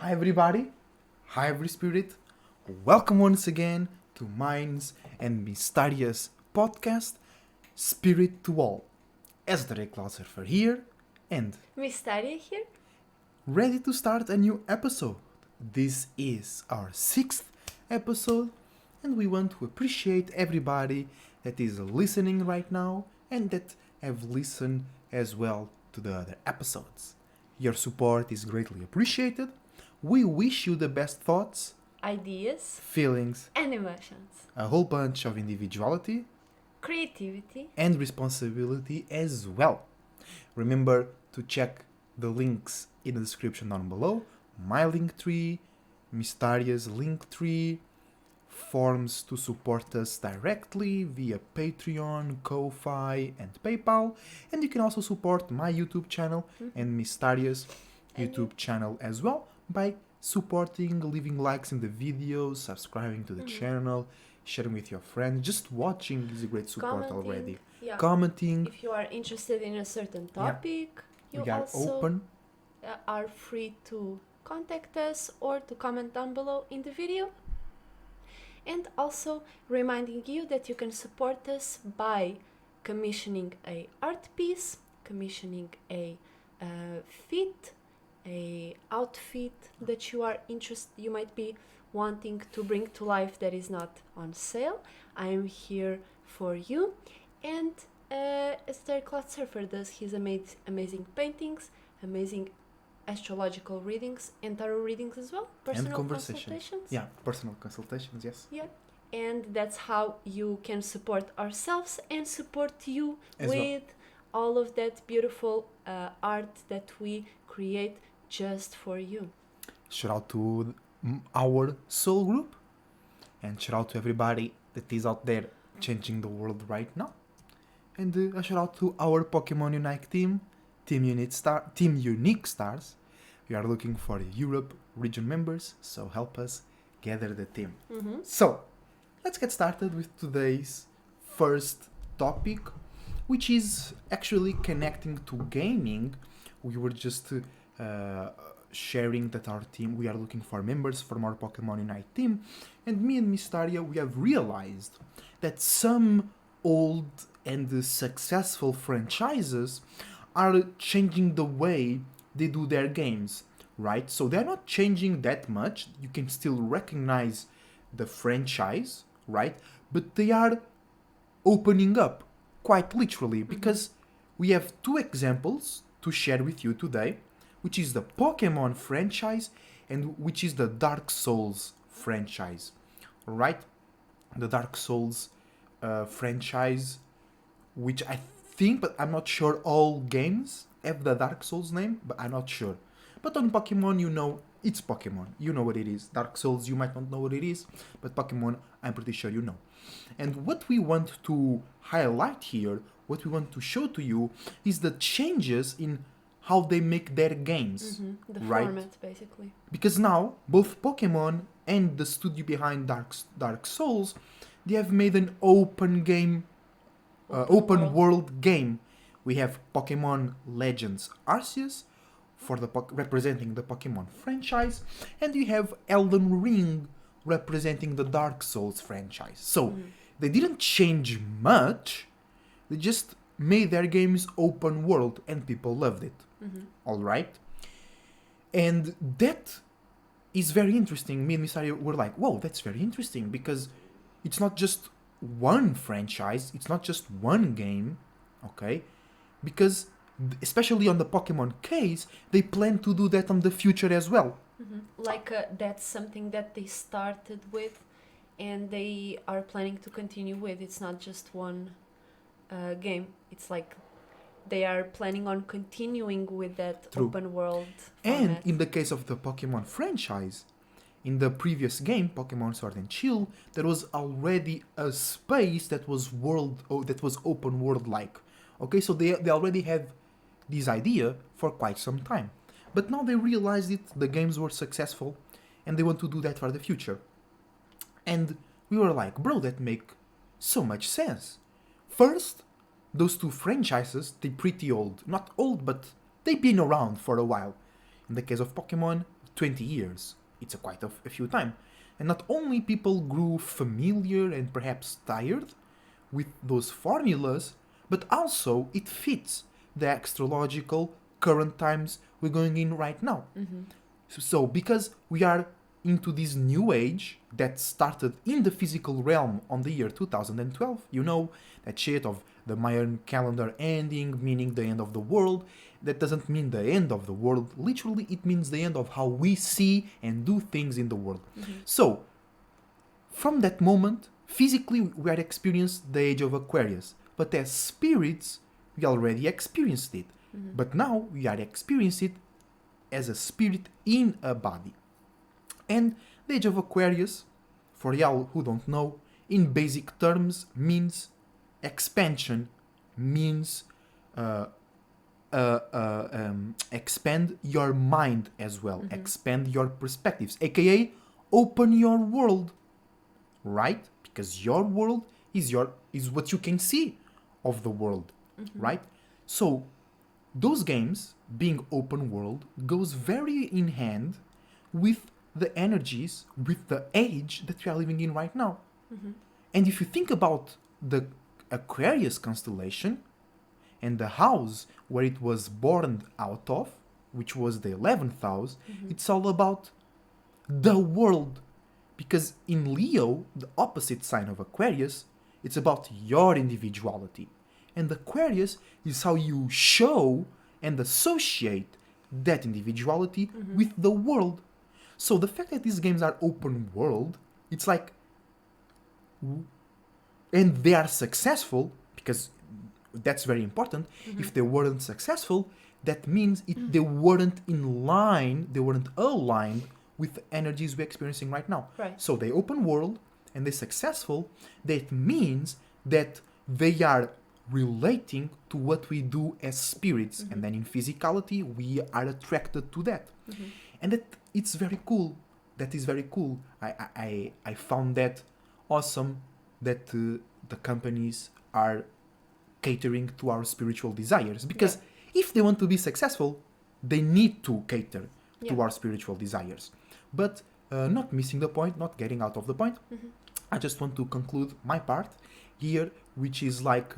Hi everybody, hi every spirit, welcome once again to Minds and Mysterious podcast, Spirit to All. EsotericCloudSurfer here and Mysteria here. ready to start a new episode. This is our 6th episode and we want to appreciate everybody that is listening right now and that have listened as well to the other episodes. Your support is greatly appreciated. We wish you the best thoughts, Ideas feelings, and emotions. a whole bunch of individuality Creativity. and responsibility as well. Remember to check the links in the description down below. My LinkTree, Mysteria's LinkTree, forms to support us directly via Patreon, Ko-Fi and PayPal. And you can also support my YouTube channel and Mysteria's YouTube channel as well by supporting, leaving likes in the videos, subscribing to the channel, sharing with your friends. Just watching is a great support already. Yeah. Commenting. If you are interested in a certain topic, you We are also open. are free to contact us or to comment down below in the video. And also reminding you that you can support us by commissioning a art piece, commissioning a fit, a outfit that you might be wanting to bring to life that is not on sale. I am here for you. And EsotericCloudSurfer does his amazing paintings, amazing astrological readings and tarot readings as well. Personal consultations. Yeah, personal consultations, yes. Yeah. And that's how you can support ourselves and support you As with all of that beautiful art that we create just for you. Shout out to our SoulGroup and shout out to everybody that is out there changing the world right now. And a shout out to our Pokemon Unite team, Team Unique Stars. We are looking for Europe region members, so help us gather the team. So, let's get started with today's first topic, which is actually connecting to gaming. We were just sharing that our team, we are looking for members from our Pokemon Unite team, and me and Mysteria, we have realized that some old and successful franchises are changing the way they do their games, right? So they're not changing that much. You can still recognize the franchise, right? But they are opening up quite literally because we have two examples to share with you today, which is the Pokemon franchise and which is the Dark Souls franchise, right? The Dark Souls franchise, which I think, but I'm not sure all games have the Dark Souls name, but I'm not sure. But on Pokemon, you know, it's Pokemon. You know what it is. Dark Souls, you might not know what it is, but Pokemon, I'm pretty sure you know. And what we want to highlight here, what we want to show to you, is the changes in how they make their games. The right? format, basically. Because now, both Pokemon and the studio behind Dark Souls, they have made an open game, open world game. We have Pokemon Legends Arceus for the representing the Pokemon franchise, and you have Elden Ring representing the Dark Souls franchise. So they didn't change much; they just made their games open world, and people loved it. All right, and that is very interesting. Me and Mysteria were like, "Whoa, that's very interesting," because it's not just one franchise, it's not just one game, okay? Because especially on the Pokemon case, they plan to do that on the future as well. Like that's something that they started with and they are planning to continue with. It's not just one game. It's like they are planning on continuing with that True. open world And format. in the case of the Pokemon franchise, in the previous game, Pokemon Sword and Shield, there was already a space that was open world like. Okay, so they already had this idea for quite some time. But now they realized it, the games were successful, and they want to do that for the future. And we were like, bro, that make so much sense. First, those two franchises, they're pretty old. Not old, but they've been around for a while. In the case of Pokemon, 20 years. It's quite a few time. And not only people grew familiar and perhaps tired with those formulas, but also it fits the astrological current times we're going in right now. So because we are into this new age that started in the physical realm on the year 2012, you know, that shit of the Mayan calendar ending, meaning the end of the world. That doesn't mean the end of the world. Literally, it means the end of how we see and do things in the world. So, from that moment, physically, we are experienced the age of Aquarius. But as spirits, we already experienced it. But now, we are experiencing it as a spirit in a body. And the age of Aquarius, for y'all who don't know, in basic terms means expansion, means expand your mind as well, expand your perspectives, aka open your world, right? Because your world is what you can see of the world, right? So those games being open world goes very in hand with the energies, with the age that we are living in right now. And if you think about the Aquarius constellation and the house where it was born out of, which was the 11th house, it's all about the world. Because in Leo, the opposite sign of Aquarius, it's about your individuality. And Aquarius is how you show and associate that individuality with the world. So the fact that these games are open world, it's like, and they are successful, because that's very important. If they weren't successful, that means they weren't in line, they weren't aligned with the energies we're experiencing right now. Right. So they open world and they're successful. That means that they are relating to what we do as spirits, and then in physicality we are attracted to that. And that it's very cool. That is very cool. I found that awesome that the companies are catering to our spiritual desires, because if they want to be successful, they need to cater to our spiritual desires. But not missing the point, not getting out of the point, I just want to conclude my part here, which is like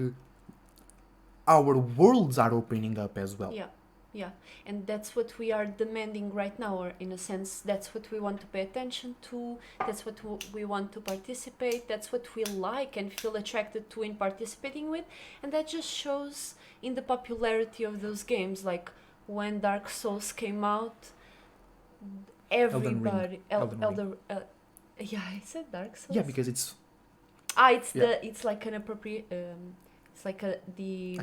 our worlds are opening up as well. Yeah, and that's what we are demanding right now, or in a sense, that's what we want to pay attention to, that's what we want to participate, that's what we like and feel attracted to in participating with, and that just shows in the popularity of those games. Like when Dark Souls came out, everybody... yeah, I said Dark Souls. Yeah, because it's... it's like an appropriate... it's like I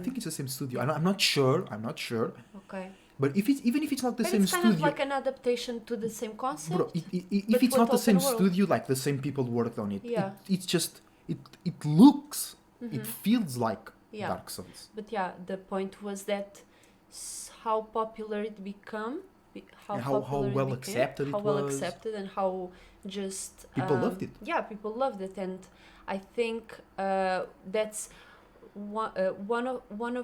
think it's the same studio. I'm not sure. Okay. But even if it's not the same it's kind studio, of like an adaptation to the same concept. Bro, if it's not the same studio, like the same people worked on it, it's just it looks, it feels like Dark Souls. But the point was that how popular it became, how well accepted it was, how well accepted, and how just people loved it. Yeah, people loved it, and I think that's one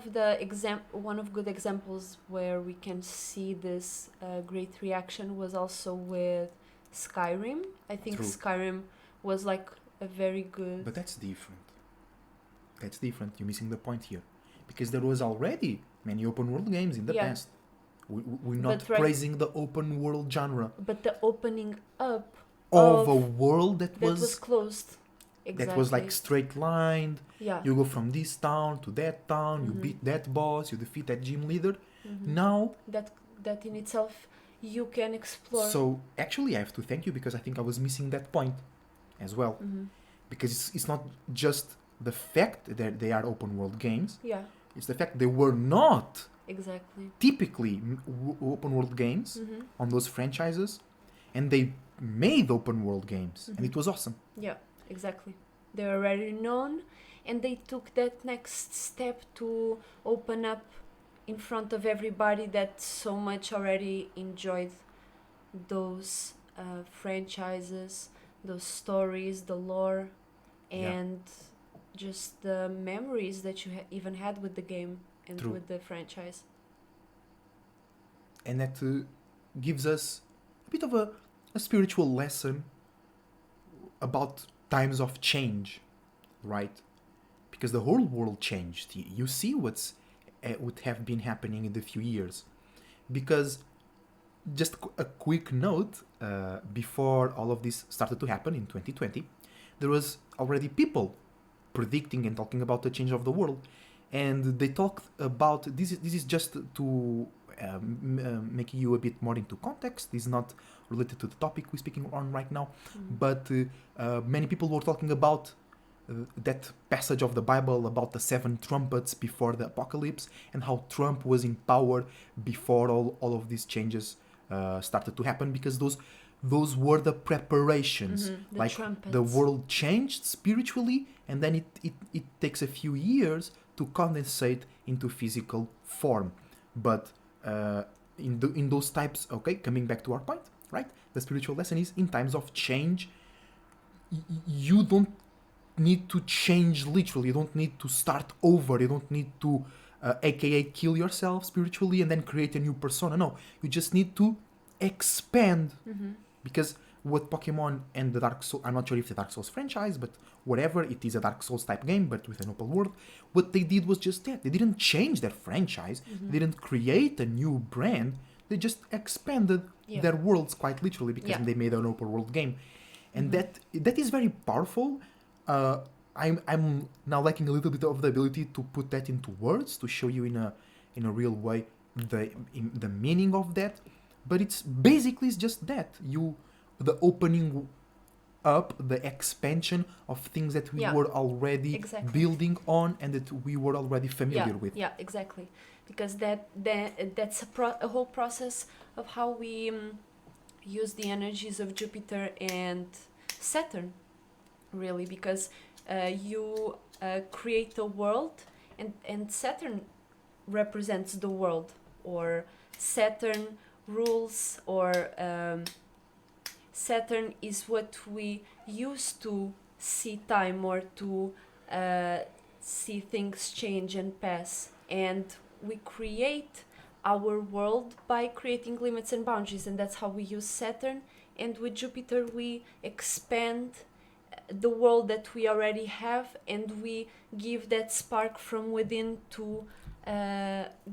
of good examples where we can see this great reaction was also with Skyrim. I think Thru. Skyrim was like a very good... But that's different. You're missing the point here. Because there was already many open world games in the past. We're not praising the open world genre. But the opening up of a world that was closed. Exactly. That was like straight lined. Yeah. You go from this town to that town, you beat that boss, you defeat that gym leader. Now that in itself you can explore. So actually I have to thank you, because I think I was missing that point as well. Because it's not just the fact that they are open world games. Yeah. It's the fact they were not exactly typically open world games on those franchises, and they made open world games, and it was awesome. Yeah. Exactly. They're already known, and they took that next step to open up in front of everybody that so much already enjoyed those franchises, those stories, the lore, and just the memories that you even had with the game and with the franchise. And that gives us bit of a spiritual lesson about times of change, right? Because the whole world changed. You see what's would have been happening in the few years. Because just a quick note, before all of this started to happen in 2020, there was already people predicting and talking about the change of the world, and they talked about this. This is just to make you a bit more into context. This is not related to the topic we're speaking on right now, but many people were talking about that passage of the Bible about the 7 trumpets before the apocalypse, and how Trump was in power before all of these changes started to happen, because those were the preparations. The like trumpets. the world changed spiritually, and then it takes a few years to condensate into physical form. But in those types, okay, coming back to our point, right? The spiritual lesson is, in times of change, you don't need to change literally. You don't need to start over. You don't need to aka kill yourself spiritually and then create a new persona. No, you just need to expand. Because what Pokemon and the Dark Souls, I'm not sure if the Dark Souls franchise, but whatever, it is a Dark Souls type game but with an open world. What they did was just that. They didn't change their franchise. They didn't create a new brand. They just expanded their worlds, quite literally, because they made an open world game. And that is very powerful. I'm now lacking a little bit of the ability to put that into words, to show you in a real way the meaning of that. But it's basically just that, the opening up, the expansion of things that we were already building on and that we were already familiar with. Yeah, exactly. Because that's a whole process of how we use the energies of Jupiter and Saturn, really, because you create a world, and Saturn represents the world, or Saturn rules, or Saturn is what we use to see time, or to see things change and pass. And we create our world by creating limits and boundaries, and that's how we use Saturn. And with Jupiter we expand the world that we already have, and we give that spark from within to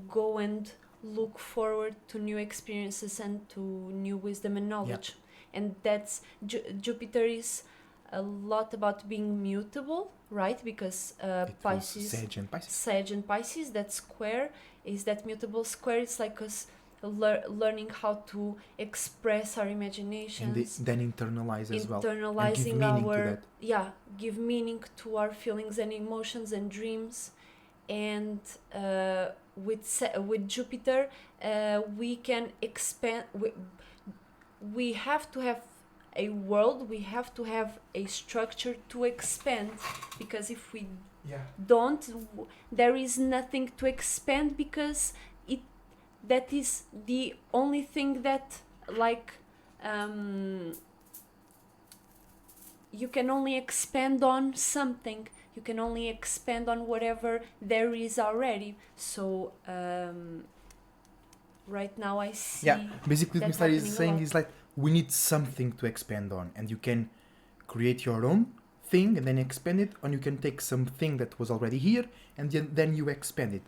go and look forward to new experiences and to new wisdom and knowledge. And that's Jupiter is a lot about being mutable, right? Because Pisces, Sage and Pisces, that square is that mutable square. It's like us learning how to express our imaginations, and then internalize as well, internalizing and give meaning to that. Give meaning to our feelings and emotions and dreams. And with Jupiter we can expand. We have to have a world, we have to have a structure to expand, because if we don't, there is nothing to expand, because that is the only thing that, like, you can only expand on something. You can only expand on whatever there is already. So right now I see. Basically what Mr. is saying is like, we need something to expand on, and you can create your own thing and then expand it, or you can take something that was already here and then you expand it,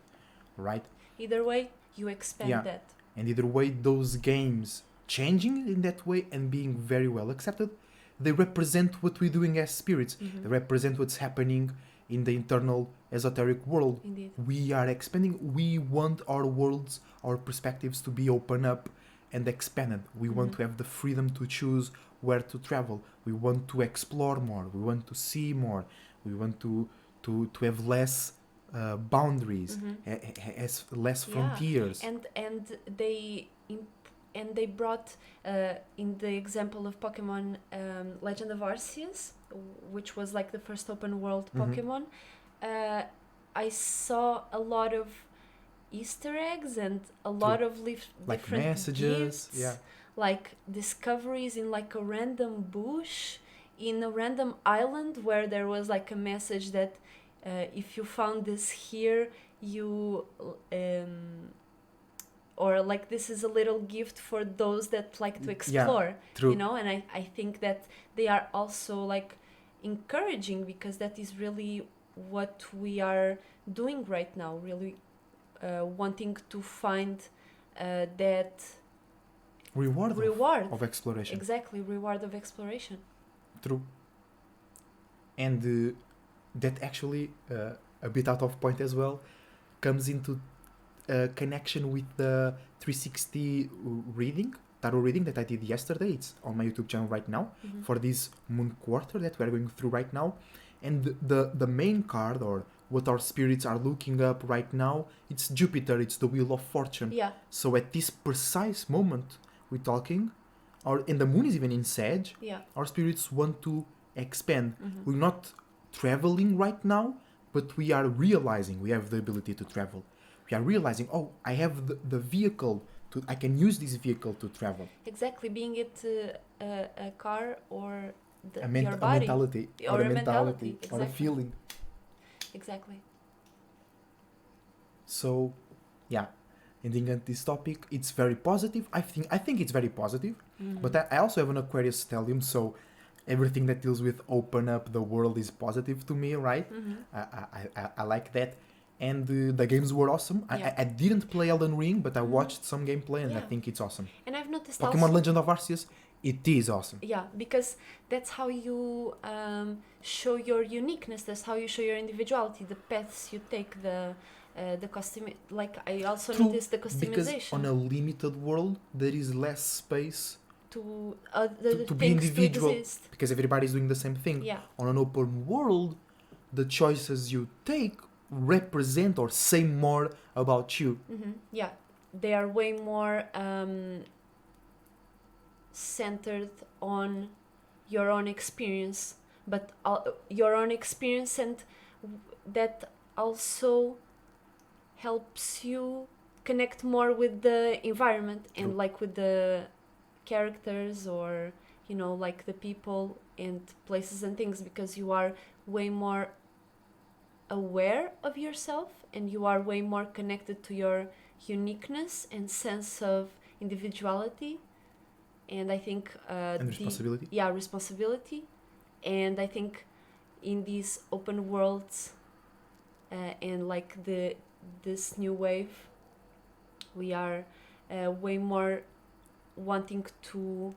right? Either way, you expand that. And either way, those games changing in that way and being very well accepted, they represent what we're doing as spirits. They represent what's happening in the internal esoteric world. Indeed. We are expanding. We want our worlds, our perspectives to be open up and expanded. We want to have the freedom to choose where to travel. We want to explore more. We want to see more. We want to have less boundaries, less frontiers. And they brought in the example of Pokemon Legend of Arceus, which was like the first open world Pokemon. I saw a lot of Easter eggs and a lot of different messages, gifts, like discoveries in like a random bush in a random island, where there was like a message that if you found this here, you or like this is a little gift for those that like to explore, True. you know. And I think that they are also like encouraging, because that is really what we are doing right now, really wanting to find that Reward reward of exploration. exactly, reward of exploration. True. And that actually, a bit out of point as well, comes into connection with the 360 tarot reading that I did yesterday. It's on my YouTube channel right now for this moon quarter that we're going through right now. And the main card, or what our spirits are looking up right now, it's Jupiter, it's the Wheel of Fortune. Yeah. So at this precise moment we're talking, and the moon is even in Sag, our spirits want to expand. We're not traveling right now, but we are realizing we have the ability to travel. We are realizing, oh, I have the vehicle I can use this vehicle to travel. Exactly, being it a car or your A body. mentality, or a mentality, exactly. or a feeling. Exactly. So, yeah, ending at this topic, it's very positive. I think it's very positive. But I also have an Aquarius stellium, so everything that deals with open up the world is positive to me, right? I like that. And the games were awesome. I didn't play Elden Ring, but I watched some gameplay, and I think it's awesome. And I've noticed Pokemon also, Legend of Arceus, it is awesome. Yeah, because that's how you show your uniqueness. That's how you show your individuality. The paths you take, the custom. Like I also noticed the customization. Because on a limited world, there is less space to be individual, to exist. because everybody's doing the same thing. Yeah. On an open world, the choices you take represent or say more about you. Yeah, they are way more centered on your own experience, but your own experience, and that also helps you connect more with the environment and like with the characters, or you know, like the people and places and things, because you are way more aware of yourself, and you are way more connected to your uniqueness and sense of individuality. And I think And responsibility. Responsibility. And I think in these open worlds and like this new wave, we are way more wanting to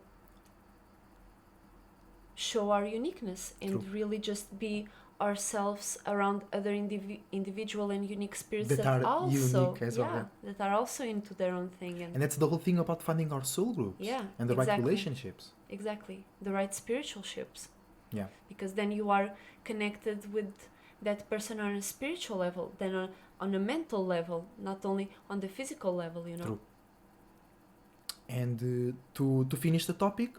show our uniqueness and really just be ourselves around other individual and unique spirits that are also unique as well, that are also into their own thing, and that's the whole thing about finding our soul groups and the right relationships, the right spiritualships, yeah, because then you are connected with that person on a spiritual level, then on a mental level, not only on the physical level, you know. True. And to finish the topic,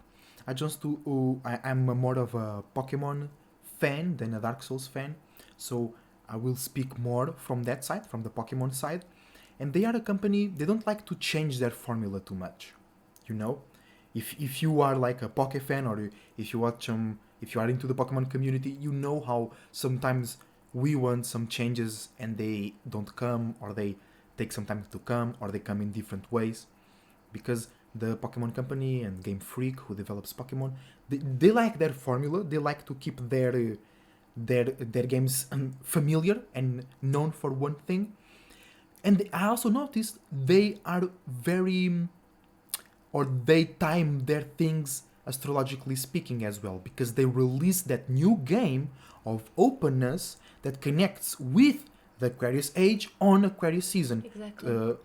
I'm more of a Pokemon fan than a Dark Souls fan, so I will speak more from that side, from the Pokemon side. And they are a company, they don't like to change their formula too much, you know. If you are like a Poke fan, or if you watch if you are into the Pokemon community, you know how sometimes we want some changes and they don't come, or they take some time to come, or they come in different ways, because the Pokemon company and Game Freak, who develops Pokemon, they like their formula. They like to keep their games familiar and known for one thing. And I also noticed they are they time their things astrologically speaking as well, because they released that new game of openness that connects with the Aquarius age on Aquarius season. Exactly.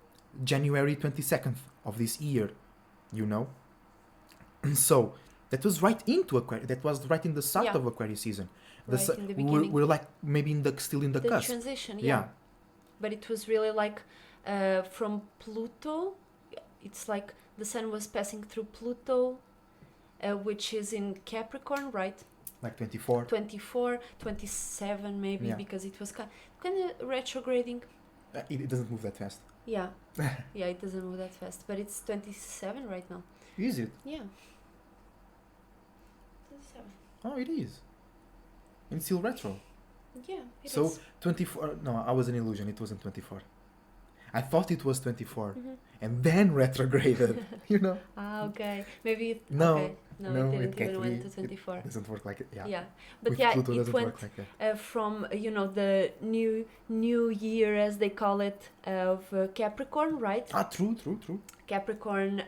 January 22nd of this year, you know. So that was right into Aquarius. That was right in the start of Aquarius season. Right in the beginning. We're like maybe still in the cusp. The transition, yeah. But it was really like from Pluto. It's like the sun was passing through Pluto, which is in Capricorn, right? Like 24, 27 maybe, because it was kind of retrograding. It doesn't move that fast. Yeah. Yeah, it doesn't move that fast. But it's 27 right now. Is it? Yeah. 27. Oh, it is. It's still retro. Yeah, it is. So 24. No, I was an illusion. It wasn't 24. I thought it was 24 Mhm. and then retrograded, you know? Ah, okay. Maybe it, No, okay. No, it didn't can't even be. went to 24. It doesn't work like it. Yeah. Yeah, but With yeah, Pluto it doesn't went work like that. from the new year, as they call it, of Capricorn, right? True. Capricorn,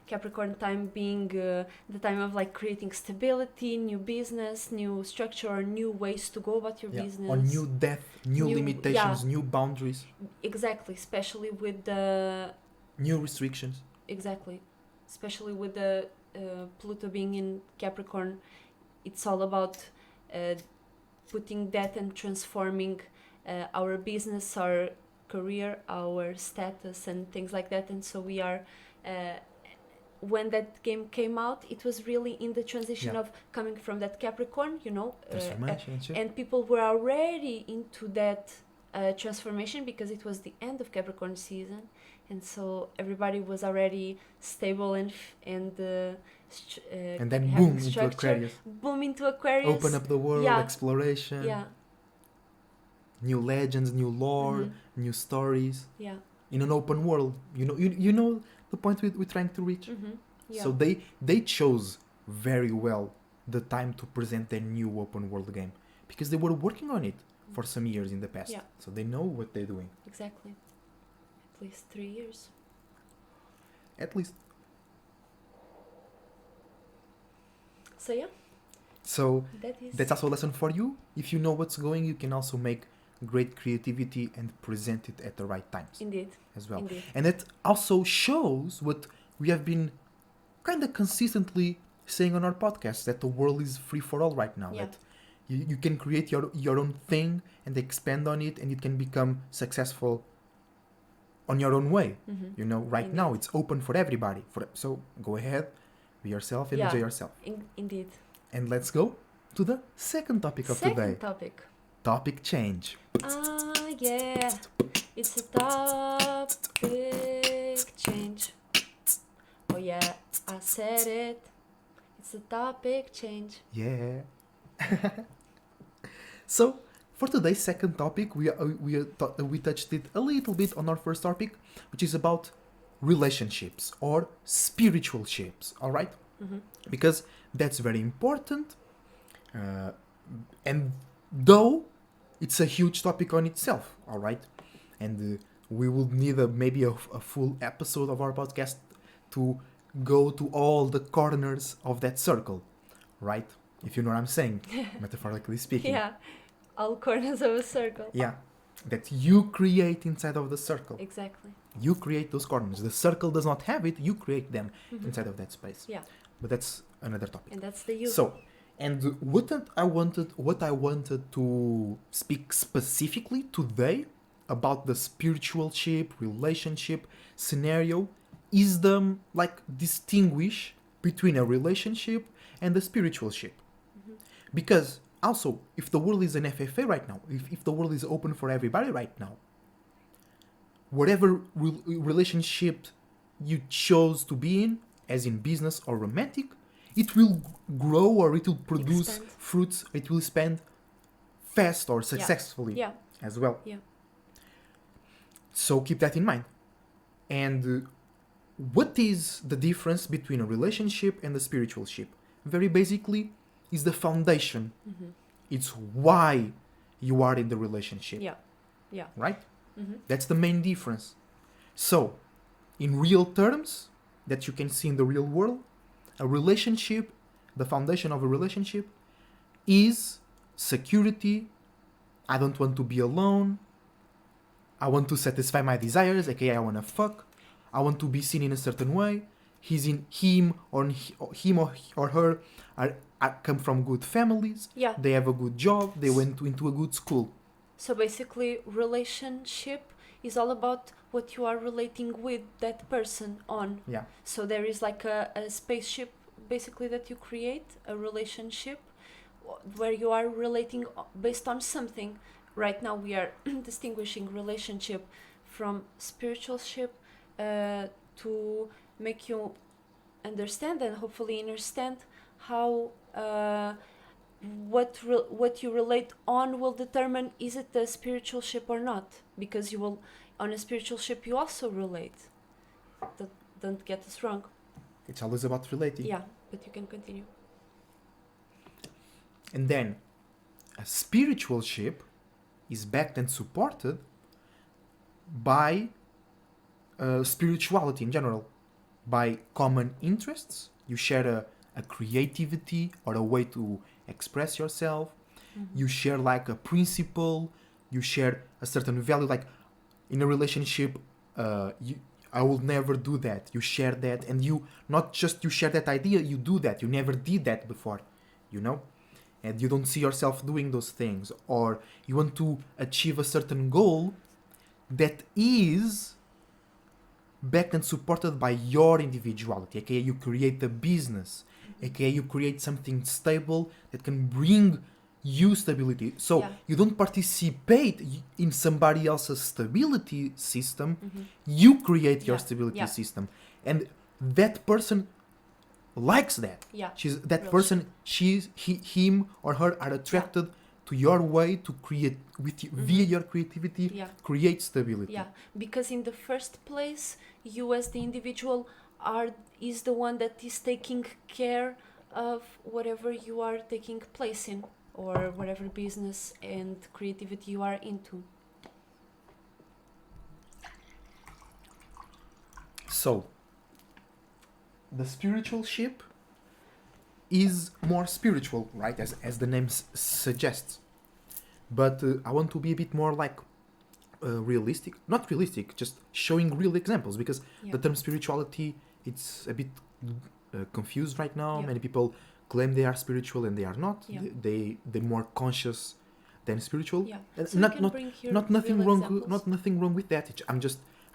Capricorn time being the time of like creating stability, new business, new structure, or new ways to go about your Yeah. business. On new depth, new limitations, yeah. new boundaries, Exactly, especially with the new restrictions. exactly, especially with the Pluto being in Capricorn, it's all about putting that and transforming our business, our career, our status, and things like that. And so we are. When that game came out, it was really in the transition Yeah. of coming from that Capricorn, Transformation and shit. and people were already into that transformation because it was the end of Capricorn season, and so everybody was already stable and And then having boom into structure. Aquarius. Boom into Aquarius. Open up the world, Yeah. exploration, Yeah. new legends, new lore, Mhm. new stories Yeah. in an open world. You know the point we're trying to reach. Mhm. Yeah. So they chose very well the time to present their new open world game because they were working on it for some years in the past. Yeah. So they know what they're doing. Exactly. At least 3 years. At least. So yeah, So that is. that's also a lesson for you. If you know what's going, you can also make great creativity and present it at the right times Indeed. as well. Indeed. And it also shows what we have been kind of consistently saying on our podcast, that the world is free for all right now. Yeah. That you can create your own thing and expand on it, and it can become successful on your own way. Mhm. Right now Indeed. it's open for everybody. So go ahead, be yourself and enjoy yourself. Indeed. And let's go to the second topic of Second today. topic. Topic change. Yeah. It's a topic change. Oh yeah, I said it. It's a topic change. Yeah. So for today's second topic, we touched it a little bit on our first topic, which is about relationships or spiritual ships. All right, Mm-hmm. because that's very important, and though it's a huge topic on itself. All right, and we would need maybe a full episode of our podcast to go to all the corners of that circle, right? If you know what I'm saying, metaphorically speaking. Yeah, all corners of a circle. Yeah, that you create inside of the circle. Exactly. You create those corners. The circle does not have it. You create them Mhm. inside of that space. Yeah, But that's another topic. and that's the you. So, and what I wanted to speak specifically today about the spiritualship, relationship scenario is the distinguish between a relationship and a spiritualship. Mhm. Because also, if the world is an FFA right now, if the world is open for everybody right now, whatever relationship you chose to be in, as in business or romantic, it will grow or it will produce Expand. fruits, it will expand fast or successfully Yeah. as well. Yeah. So keep that in mind. And what is the difference between a relationship and a spiritualship? Very basically, is the foundation. Mhm. It's why you are in the relationship, Yeah. Yeah. right? Mhm. That's the main difference. So, in real terms, that you can see in the real world, a relationship, the foundation of a relationship is security. I don't want to be alone. I want to satisfy my desires, aka I want to fuck. I want to be seen in a certain way. Him or her are come from good families. Yeah. They have a good job. They went into a good school. So basically, relationship is all about what you are relating with that person on. Yeah. So there is like a spaceship basically that you create, a relationship where you are relating based on something. Right now we are distinguishing relationship from spiritualship to make you understand and hopefully understand how what you relate on will determine is it a spiritual ship or not, because on a spiritual ship you also relate. Don't get us wrong. It's always about relating. Yeah, but you can continue. And then a spiritual ship is backed and supported by spirituality in general, by common interests. You share a creativity or a way to express yourself. Mm-hmm. You share like a principle. You share a certain value. Like in a relationship, I will never do that. You share that, and you not just you share that idea. You do that. You never did that before, you know, and you don't see yourself doing those things, or you want to achieve a certain goal that is backed and supported by your individuality, aka you create a business, aka you create something stable that can bring you stability. So Yeah. you don't participate in somebody else's stability system, Mm-hmm. you create your Yeah. stability Yeah. system. And that person likes that. Yeah. She's that Real person, him or her are attracted to your way to create with you, via your creativity, Yeah. create stability. Yeah, because in the first place, you as the individual is the one that is taking care of whatever you are taking place in, or whatever business and creativity you are into. So, the spiritual ship is more spiritual, right? As the name suggests. But I want to be a bit more like realistic. Not realistic, just showing real examples. Because Yeah. the term spirituality, it's a bit confused right now. Yeah. Many people claim they are spiritual and they are not. Yeah. They're more conscious than spiritual. Yeah. And So not you can not bring here not nothing real wrong. examples. Not nothing wrong with that.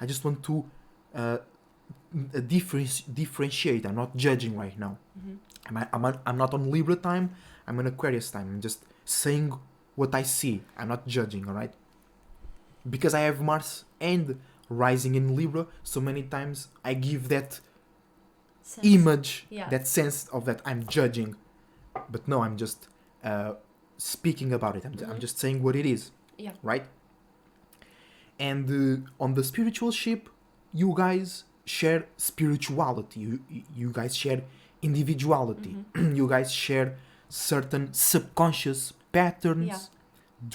I just want to differentiate. I'm not judging right now. Mm-hmm. I'm not on Libra time. I'm on Aquarius time. I'm just saying what I see. I'm not judging, all right? Because I have Mars and rising in Libra, so many times I give that Sense. image, Yeah. that sense of that I'm judging. But no, I'm just speaking about it. I'm just saying what it is, Yeah. right? And on the spiritual ship, you guys share spirituality. You guys share individuality. You guys share certain subconscious patterns, Yeah.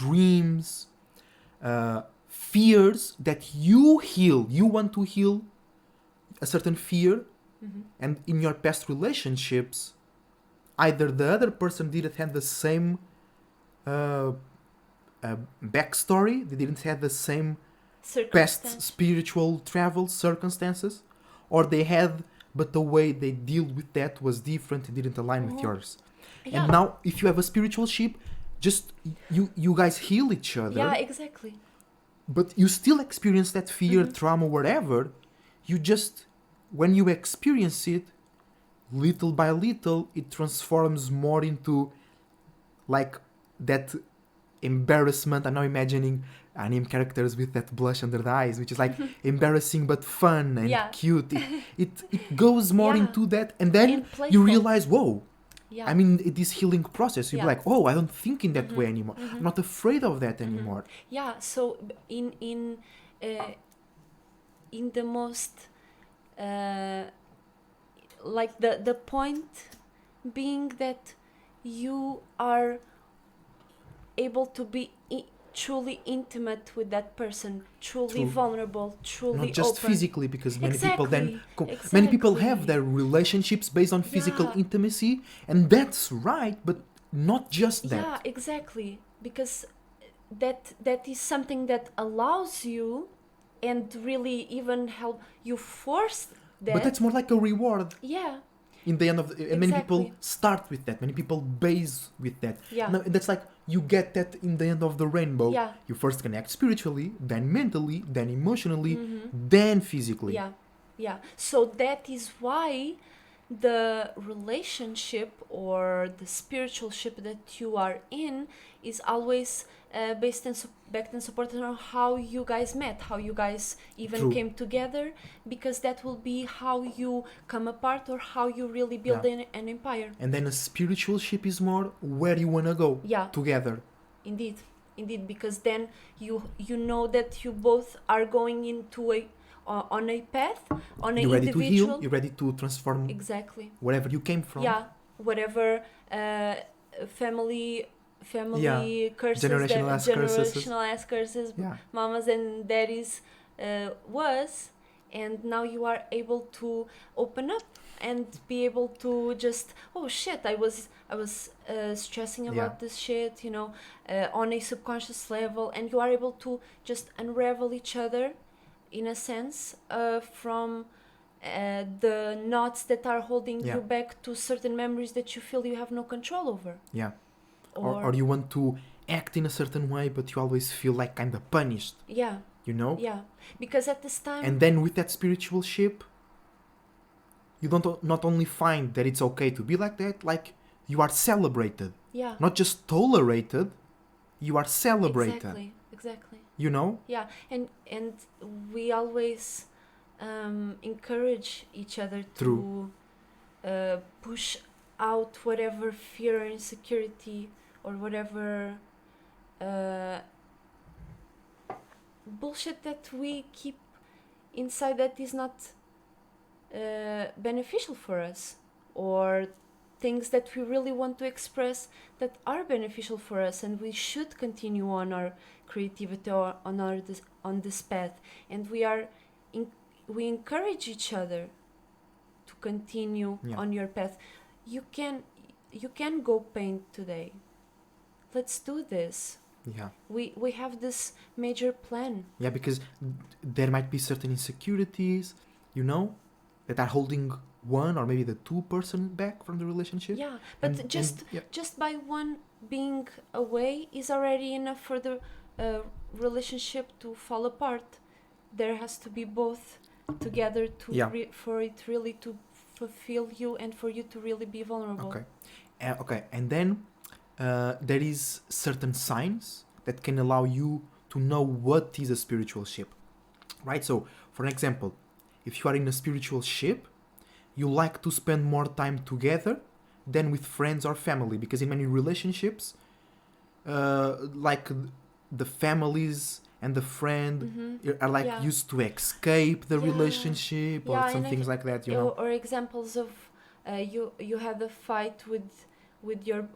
dreams, fears that you heal. You want to heal a certain fear, and in your past relationships, either the other person didn't have the same backstory, they didn't have the same past Circumstance. spiritual travel circumstances, or they had, but the way they dealt with that was different and didn't align with yours. Yeah. And now, if you have a spiritual ship, just you guys heal each other, Yeah, exactly. but you still experience that fear, trauma, whatever. You just, when you experience it, little by little, it transforms more into like that embarrassment. I'm now imagining anime characters with that blush under the eyes, which is like embarrassing but fun and Yeah. cute. It goes more Yeah. into that, and then And you playful. realize, whoa. Yeah. I mean, this healing process, you're Yeah. like, oh, I don't think in that way anymore. I'm not afraid of that anymore. Yeah, so in the most like the point being that you are able to be truly intimate with that person, truly True. vulnerable, truly Not just open. physically, because many people then Exactly, many people have exactly. their relationships based on physical Yeah. intimacy, and that's right, but not just that. Yeah, exactly, because that is something that allows you and really even help you force that. But that's more like a reward Yeah, in the end of the, and many people Exactly. start with that. Many people base with that. yeah. No, that's like you get that in the end of the rainbow. Yeah. You first connect spiritually, then mentally, then emotionally, then physically. Yeah, yeah. So that is why the relationship or the spiritual ship that you are in is always based and backed and supported on how you guys met, how you guys even True. came together, because that will be how you come apart or how you really build an empire. And then a spiritual ship is more where you wanna go Yeah. together. Indeed. indeed, because then you know that you both are going into on a path, on an You're ready to individual. heal. You're ready to transform Exactly. wherever you came from. Yeah, whatever family curses, Generational ass curses. generational ass curses, Yeah. mamas and daddies was, and now you are able to open up and be able to just, oh shit, I was stressing about this shit, you know, on a subconscious level, and you are able to just unravel each other in a sense from the knots that are holding you back to certain memories that you feel you have no control over. Yeah. Or you want to act in a certain way, but you always feel like kind of punished. Yeah. You know? Yeah. Because at this time... And then with that spiritual ship, you don't not only find that it's okay to be like that, like you are celebrated. Yeah. Not just tolerated, you are celebrated. Exactly. You know? Yeah. And we always encourage each other to push out whatever fear or insecurity or whatever bullshit that we keep inside that is not beneficial for us, or things that we really want to express that are beneficial for us, and we should continue on our creativity or on this path, and we encourage each other to continue on your path. You can go paint today. Let's do this. Yeah. We have this major plan. Yeah, because there might be certain insecurities, you know, that are holding one or maybe the two person back from the relationship. Yeah, but just by one being away is already enough for the relationship to fall apart. There has to be both together to for it really to fulfill you and for you to really be vulnerable. Okay, and then there is certain signs that can allow you to know what is a spiritual ship, right? So, for an example, if you are in a spiritual ship, you like to spend more time together than with friends or family, because in many relationships, like the families and the friend are like used to escape the relationship or some things like that, you know. Or examples of you had a fight with your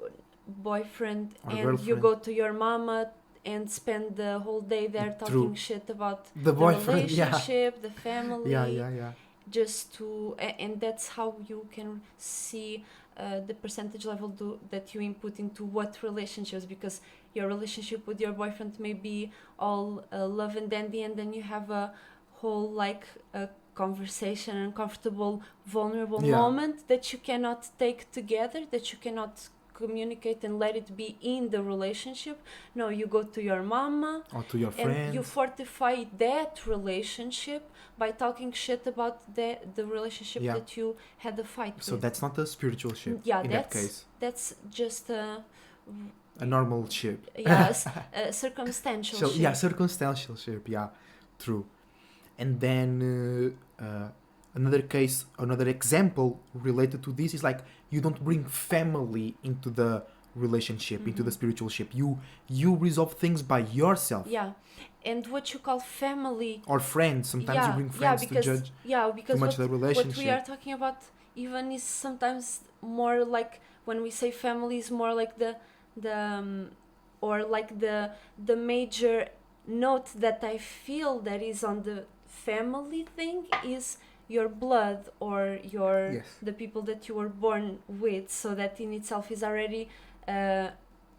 boyfriend or and girlfriend. You go to your mama and spend the whole day there talking shit about the boyfriend, relationship, the family. Yeah. Just to, and that's how you can see the percentage level that you input into what relationships, because your relationship with your boyfriend may be all love and dandy, and then you have a whole like a conversation, uncomfortable, vulnerable moment that you cannot take together, that you cannot communicate and let it be in the relationship. No, you go to your mama or to your friends and you fortify that relationship by talking shit about the relationship that you had a fight with. So that's not a spiritual ship in that case. That's just a normal ship. Yes, a circumstantial ship. Yeah, circumstantial ship, true. And then another example related to this is like you don't bring family into the relationship, into the spiritual ship. You resolve things by yourself. Yeah, and what you call family or friends. Sometimes you bring friends to judge because too much the relationship. What we are talking about even is sometimes more like when we say family is more like the major note that I feel that is on the family thing is your blood or the people that you were born with, so that in itself is already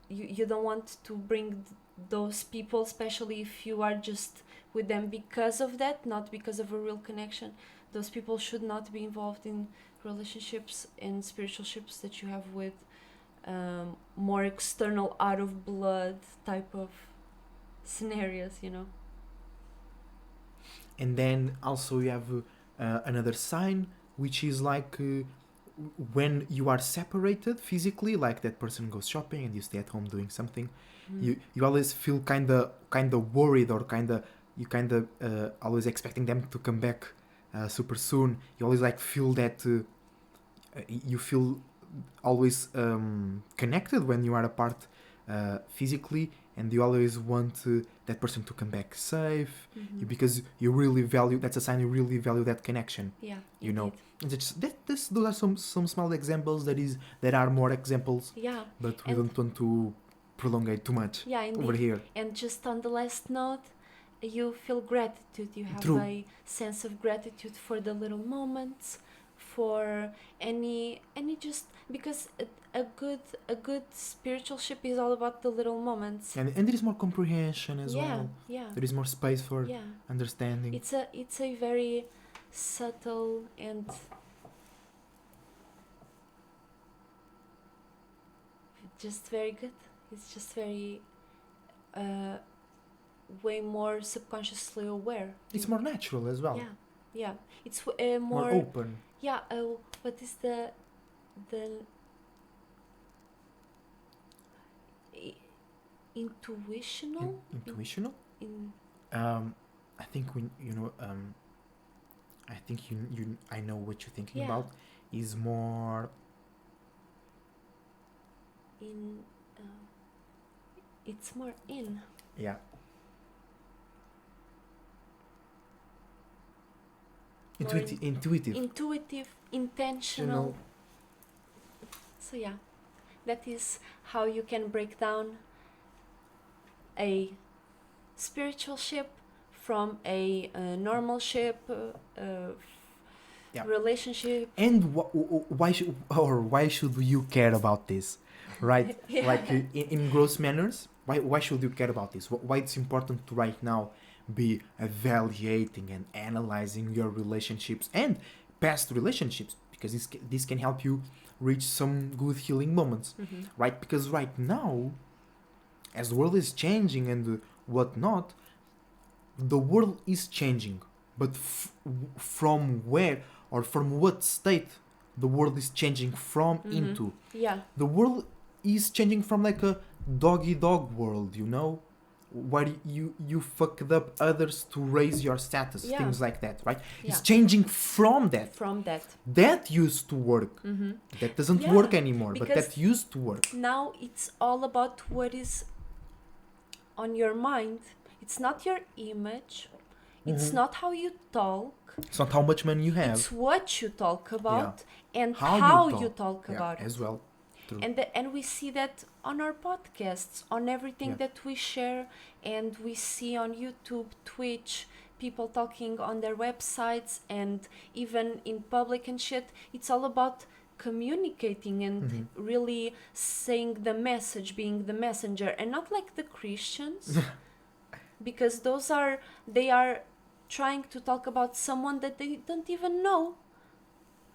you don't want to bring those people, especially if you are just with them because of that, not because of a real connection. Those people should not be involved in relationships and spiritual ships that you have with more external, out of blood type of scenarios, you know. And then also you have another sign, which is like when you are separated physically, like that person goes shopping and you stay at home doing something, you always feel kind of worried, or you always expecting them to come back super soon. You always like feel that you feel always connected when you are apart physically, and you always want that person to come back safe, Mhm. because you really value. That's a sign you really value that connection. Yeah, You know, indeed. and those are some small examples. There are more examples, Yeah, but we and don't want to prolongate too much yeah, over indeed. here. And just on the last note, you feel gratitude. You have True. a sense of gratitude for the little moments, for any just because a good spiritualship is all about the little moments. And there is more comprehension as Yeah, well. yeah, There is more space for yeah. understanding. It's a very subtle and just very good. It's just very uh, way more subconsciously aware. It's more natural as well. Yeah, yeah. It's More more. open. Yeah. What is the i- intuitional? Intuitional. In I think I think I know what you're thinking yeah. about. Is more. In it's more in. Yeah. More Intuitive. Intuitive, intentional. So yeah, that is how you can break down a spiritual ship from a normal ship, Yeah. relationship. And why should you care about this, right? Yeah. Like in gross manners, why should you care about this? Why it's important to right now be evaluating and analyzing your relationships and past relationships, because this can help you reach some good healing moments, Mhm. right? Because right now, as the world is changing and whatnot, the world is changing, but from where or from what state the world is changing from Mhm. into? Yeah. The world is changing from like a doggy dog world, you know, where you fucked up others to raise your status, Yeah. things like that, right? Yeah. It's changing from that. From that. That used to work. Mm-hmm. That doesn't Yeah, work anymore, but because that used to work. now it's all about what is on your mind. It's not your image. It's Mhm. not how you talk. It's not how much money you have. It's what you talk about and How how you you talk. talk Yeah, about it. as well. True. And we see that on our podcasts, on everything Yeah. that we share, and we see on YouTube, Twitch, people talking on their websites, and even in public and shit. It's all about communicating and Mhm. really saying the message, being the messenger, and not like the Christians, because they are trying to talk about someone that they don't even know,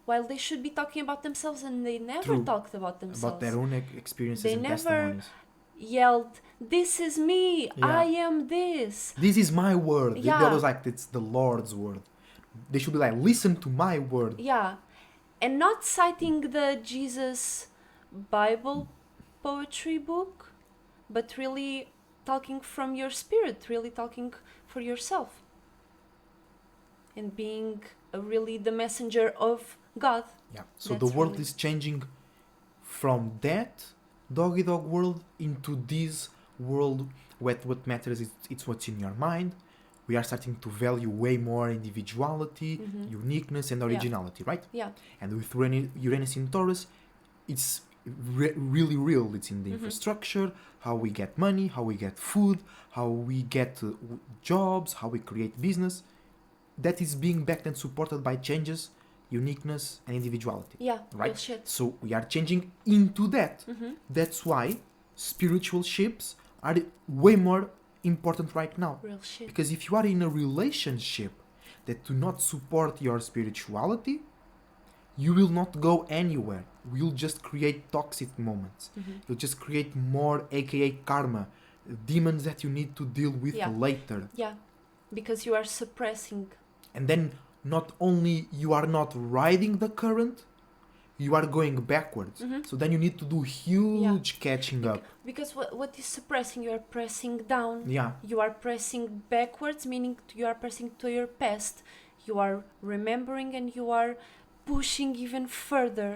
while they should be talking about themselves, and they never True. talked about themselves. About their own experiences They and never testimonies. yelled, "This is me, Yeah. I am this." This is my word. Yeah. That was like, it's the Lord's word. They should be like, listen to my word. Yeah. And not citing the Jesus Bible poetry book, but really talking from your spirit, really talking for yourself. And being really the messenger of God. Yeah. So That's the world really- is changing from that doggy dog world into this world where what matters is it's what's in your mind. We are starting to value way more individuality, Mhm. uniqueness, and Yeah. originality, right? Yeah. And with Uranus in Taurus, it's really real. It's in the Mhm. infrastructure, how we get money, how we get food, how we get jobs, how we create business. That is being backed and supported by changes, uniqueness, and individuality. Yeah. Right? Real shit. So we are changing into that. Mm-hmm. That's why spiritual ships are way more important right now. Real shit. Because if you are in a relationship that do not support your spirituality, you will not go anywhere. You'll just create toxic moments. Mm-hmm. You'll just create more, aka karma, demons that you need to deal with Yeah. later. Yeah. Because you are suppressing. And then not only you are not riding the current, you are going backwards. Mm-hmm. So then you need to do huge catching up. Because what is suppressing? You are pressing down. Yeah. You are pressing backwards, meaning you are pressing to your past. You are remembering and you are pushing even further.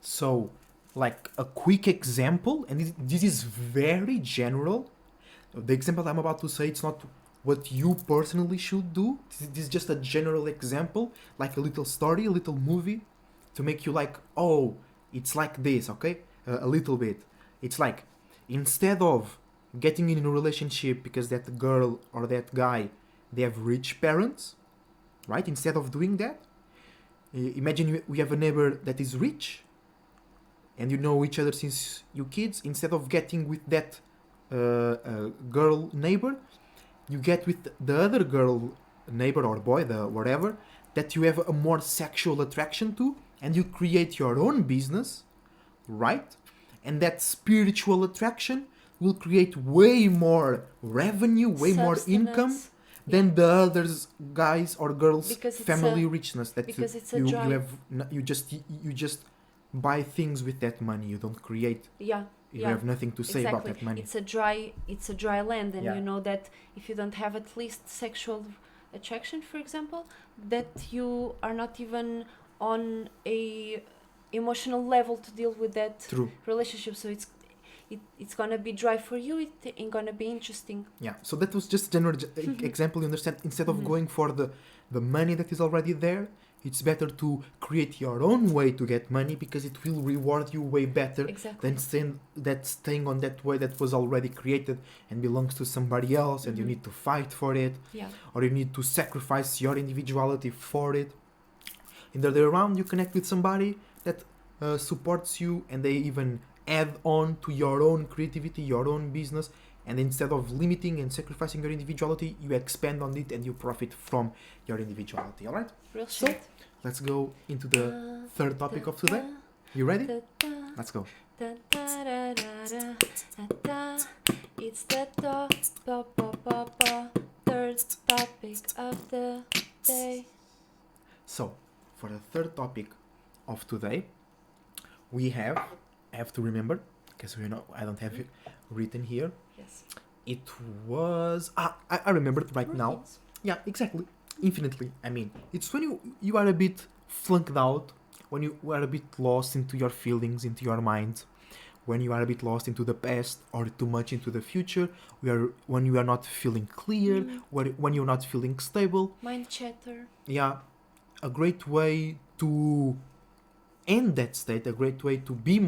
So like a quick example, and this is very general. The example I'm about to say, it's not what you personally should do. This is just a general example, like a little story, a little movie, to make you like, oh, it's like this, okay? A little bit. It's like, instead of getting in a relationship because that girl or that guy, they have rich parents, right? Instead of doing that, imagine we have a neighbor that is rich, and you know each other since you kids. Instead of getting with that girl neighbor, you get with the other girl neighbor or boy, the whatever, that you have a more sexual attraction to, and you create your own business, right? And that spiritual attraction will create way more revenue, way more income than the others guys or girls family richness that you just buy things with that money. You don't create. You have nothing to say about that money. It's a dry land, and you know that if you don't have at least sexual attraction, for example, that you are not even on a emotional level to deal with that relationship. So it's gonna be dry for you. It ain't gonna be interesting. Yeah. So that was just a general example. You understand? Instead of going for the money that is already there, it's better to create your own way to get money, because it will reward you way better than staying on that way that was already created and belongs to somebody else, and you need to fight for it, or you need to sacrifice your individuality for it. In the other way around, you connect with somebody that supports you, and they even add on to your own creativity, your own business, and instead of limiting and sacrificing your individuality, you expand on it and you profit from your individuality. All right? Real shit. Let's go into the third topic of today. You ready? Let's go. It's the third topic of the day. So, for the third topic of today, we have to remember, because I don't have it written here. Yes. It was I remembered right now. Yeah, exactly. Infinitely. I mean, it's when you are a bit flunked out, when you are a bit lost into your feelings, into your mind, when you are a bit lost into the past or too much into the future, when you are not feeling clear, when you're not feeling stable. Mind chatter. Yeah, a great way to end that state, a great way to be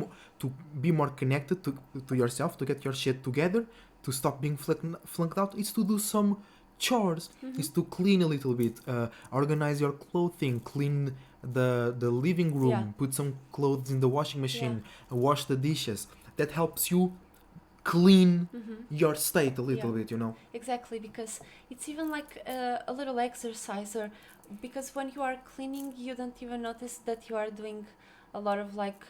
more connected to yourself, to get your shit together, to stop being flunked out, is to do some chores, is to clean a little bit, organize your clothing, clean the living room, put some clothes in the washing machine, wash the dishes. That helps you clean your state a little bit, Exactly, because it's even like a little exercise, or because when you are cleaning, you don't even notice that you are doing a lot of like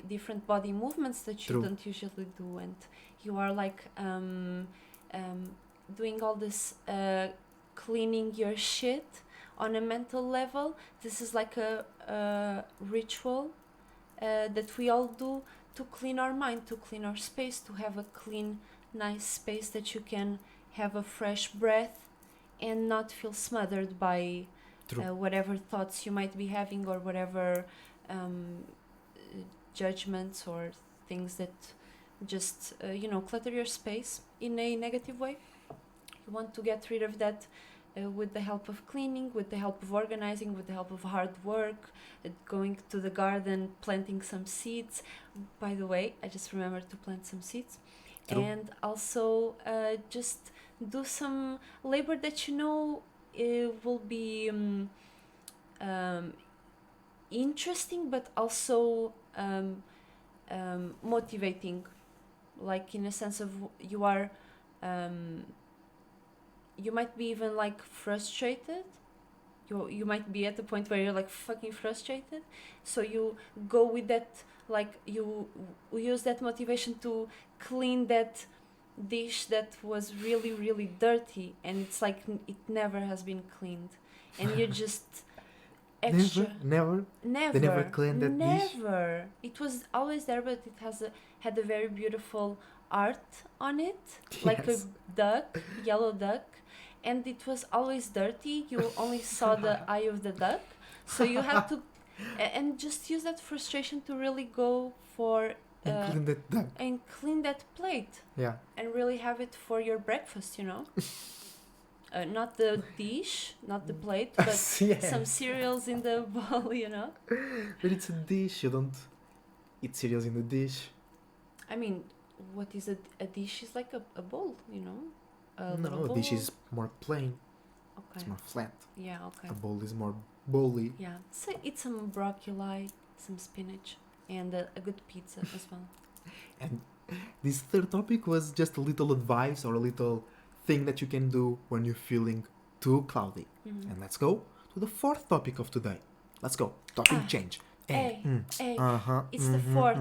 different body movements that you don't usually do, and you are like doing all this cleaning your shit on a mental level. This is like a ritual that we all do to clean our mind, to clean our space, to have a clean, nice space that you can have a fresh breath and not feel smothered by whatever thoughts you might be having, or whatever judgments or things that just clutter your space in a negative way. You want to get rid of that with the help of cleaning, with the help of organizing, with the help of hard work, going to the garden, planting some seeds. By the way, I just remembered to plant some seeds. And also just do some labor that will be interesting, but also motivating, like in a sense of you are you might be even like frustrated. You might be at the point where you're like fucking frustrated, so you go with that, like you use that motivation to clean that dish that was really, really dirty, and it's like it never has been cleaned, and you just extra never they never cleaned that dish. Never. It was always there, but it had a very beautiful art on it, like a duck, yellow duck, and it was always dirty. You only saw the eye of the duck, so you had to And just use that frustration to really go for And clean that duck. and clean that plate Yeah. and really have it for your breakfast, not the dish, not the plate, but some cereals in the bowl. But it's a dish. You don't eat cereals in the dish. I mean, what is a dish? Is like a bowl, a little No, a bowl. dish is more plain. Okay. It's more flat. Yeah. Okay. A bowl is more bowly. Yeah. So eat some broccoli, some spinach, and a good pizza as well. And this third topic was just a little advice or a little thing that you can do when you're feeling too cloudy. Mm-hmm. And let's go to the fourth topic of today. Let's go. Topic change. Hey, Uh-huh. it's the fourth.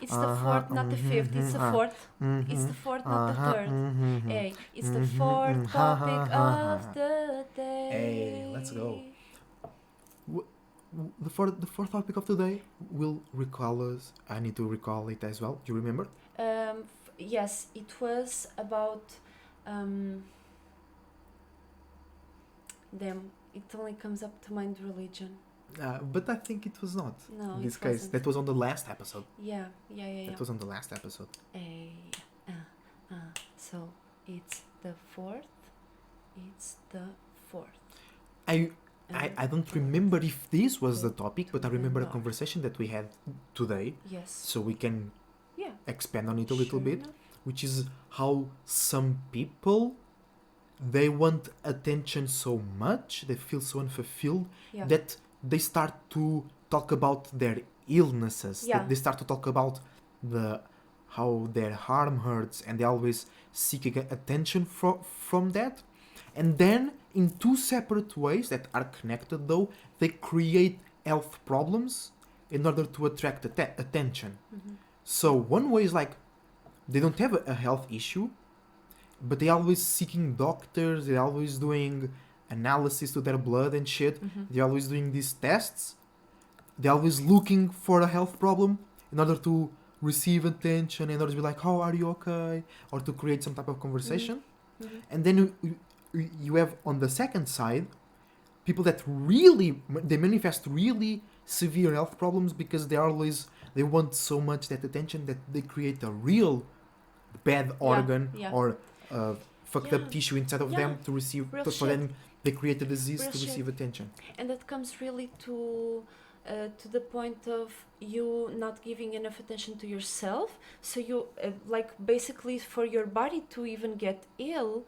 It's the fourth, not the fifth. It's the fourth. It's the fourth, not the third. Hey, it's the fourth topic of the day. Hey, let's go. The fourth topic of today will recall us. I need to recall it as well. Do you remember? Yes, it was about. It only comes up to mind religion. But I think it was not. No, in this it case, wasn't. that was on the last episode. Yeah. That was on the last episode. So it's the fourth. It's the fourth. I don't remember if this was the topic, but I remember a conversation that we had today. Yes. So we can Yeah. expand on it a little bit, enough. which is how some people, they want attention so much, they feel so unfulfilled, that they start to talk about their illnesses. Yeah. They start to talk about how their arm hurts, and they always seeking attention from that. And then, in two separate ways that are connected though, they create health problems in order to attract attention. Mm-hmm. So one way is like, they don't have a health issue, but they always seeking doctors, they're always doing analysis to their blood and shit, they're always doing these tests, they're always looking for a health problem in order to receive attention, in order to be like, how are you okay? Or to create some type of conversation. Mm-hmm. And then you have on the second side people that really they manifest really severe health problems because they want so much that attention that they create a real bad organ or fucked up tissue inside of them to receive for them they create a disease to receive attention. And that comes really to the point of you not giving enough attention to yourself. So you like basically for your body to even get ill,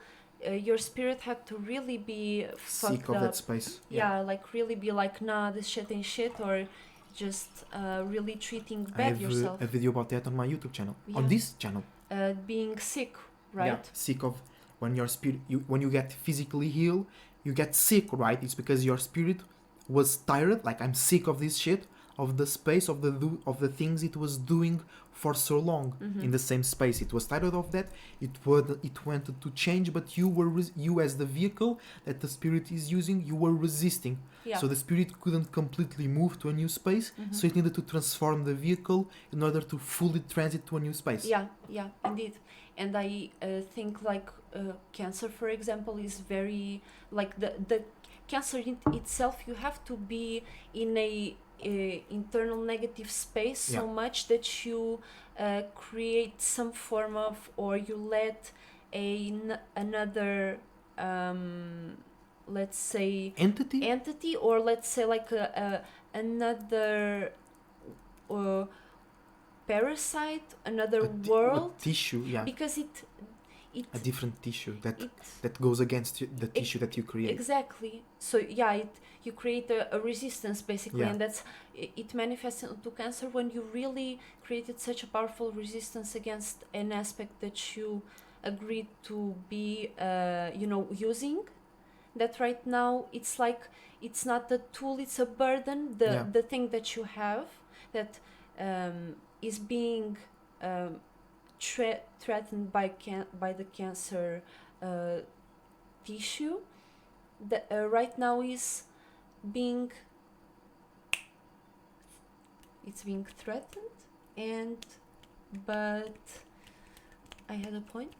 your spirit had to really be sick of up. that space. Like really be like, nah, this shit ain't shit, or just really treating bad yourself. I have a video about that on my YouTube channel. On this channel. Being sick, right? Yeah, sick of when your spirit, when you get physically ill, you get sick, right? It's because your spirit was tired. Like, I'm sick of this shit, of the space, of the things it was doing for so long in the same space. It was tired of that. It wanted to change, but you as the vehicle that the spirit is using, you were resisting. So the spirit couldn't completely move to a new space, so it needed to transform the vehicle in order to fully transit to a new space. Yeah, indeed. And I think like cancer, for example, is very like the cancer itself. You have to be in a internal negative space so much that you create some form of, or you let another let's say entity, or let's say like another parasite, another world, a tissue, because it a different tissue that goes against the tissue that you create. Exactly. So you create a resistance basically, and that's it manifests into cancer when you really created such a powerful resistance against an aspect that you agreed to be using, that right now it's like it's not the tool, it's a burden, the thing that you have that is being threatened by the cancer tissue that right now is being threatened, but I had a point.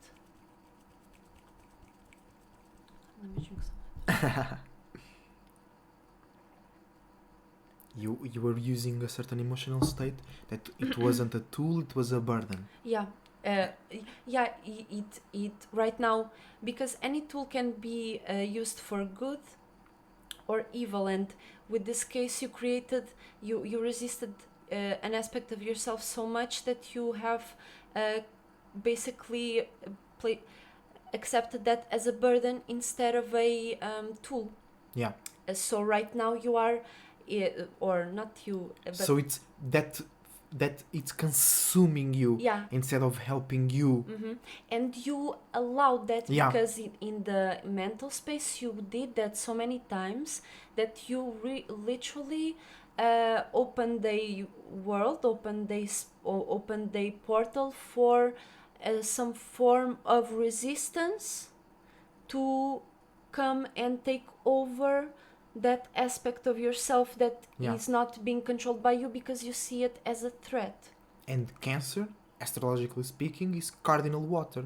Let me drink some. You were using a certain emotional state that it wasn't a tool, it was a burden. Yeah. It right now, because any tool can be used for good or evil, and with this case you resisted an aspect of yourself so much that you have basically accepted that as a burden instead of a tool. Yeah. So right now you are, or not you, but So it's that it's consuming you yeah. instead of helping you. Mm-hmm. And you allowed that Yeah. because in the mental space you did that so many times that you literally opened a world, opened a portal for some form of resistance to come and take over that aspect of yourself that Yeah. is not being controlled by you because you see it as a threat. And Cancer, astrologically speaking, is cardinal water,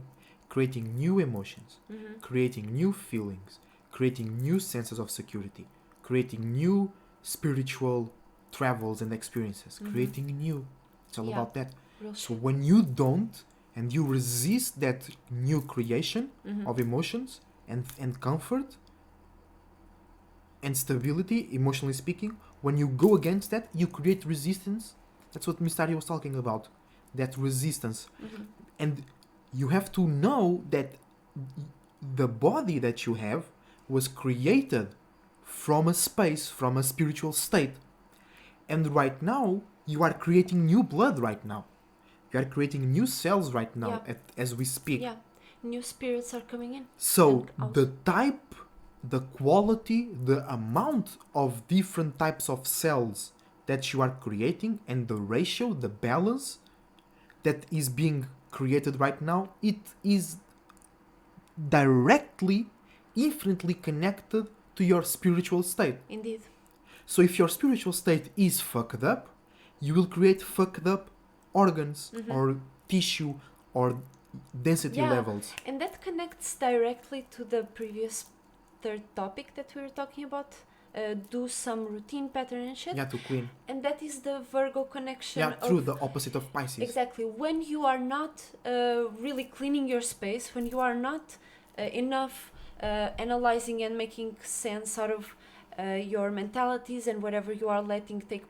creating new emotions, Mm-hmm. creating new feelings, creating new senses of security, creating new spiritual travels and experiences, Mm-hmm. creating new. It's all Yeah. about that. Real So shit. when you don't and you resist that new creation Mm-hmm. of emotions and comfort and stability, emotionally speaking, when you go against that, you create resistance. That's what Mystari was talking about. That resistance. Mm-hmm. And you have to know that the body that you have was created from a space, from a spiritual state. And right now, you are creating new blood right now. You are creating new cells right now as we speak. Yeah, new spirits are coming in. So and out. the type, the quality, the amount of different types of cells that you are creating and the ratio, the balance that is being created right now, it is directly, infinitely connected to your spiritual state. Indeed. So if your spiritual state is fucked up, you will create fucked up organs Mm-hmm. or tissue or density Yeah. levels. And that connects directly to the previous third topic that we were talking about. Do some routine pattern and shit. Yeah, to clean. And that is the Virgo connection. Yeah, true, the opposite of Pisces. Exactly. When you are not really cleaning your space, when you are not enough analyzing and making sense out of your mentalities and whatever you are letting take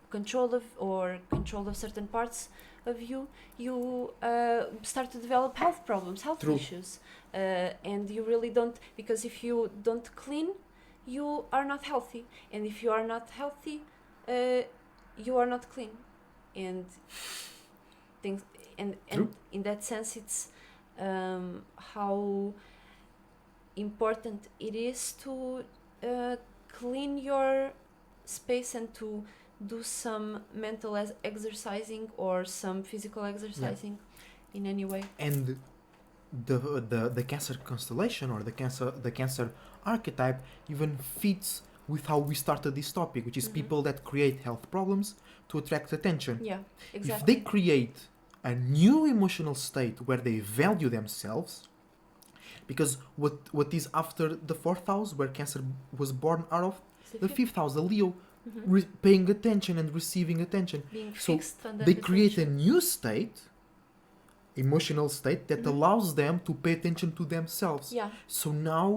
control of certain parts of you, you start to develop health problems, health True. issues. And you really don't, because if you don't clean, you are not healthy. And if you are not healthy, you are not clean. And things, and in that sense, it's how important it is to clean your space and to do some mental exercising or some physical exercising in any way. And the Cancer constellation or the Cancer archetype even fits with how we started this topic, which is Mm-hmm. people that create health problems to attract attention. Yeah, exactly. If they create a new emotional state where they value themselves, because what is after the fourth house where Cancer was born out of, the fifth house, the Leo, Mm-hmm. paying attention and receiving attention. Being So fixed on that they create a attention. new state, emotional state, that Mhm. allows them to pay attention to themselves. Yeah, So now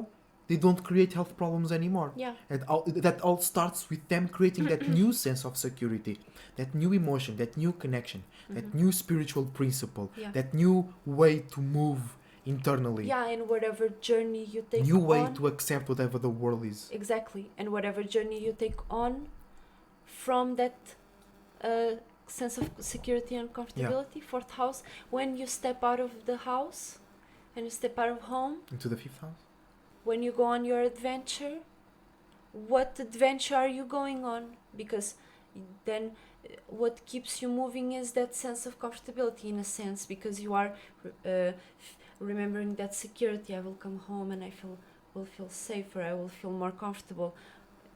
they don't create health problems anymore. yeah, That all starts with them creating that new sense of security, that new emotion, that new connection, that Mhm. new spiritual principle, Yeah. that new way to move internally, yeah, and whatever journey you take new way on, to accept whatever the world is. exactly, and whatever journey you take on from that sense of security and comfortability, fourth house, when you step out of the house and you step out of home, Into the fifth house? when you go on your adventure, what adventure are you going on? Because then what keeps you moving is that sense of comfortability, in a sense, because you are remembering that security. I will come home and will feel safer, I will feel more comfortable.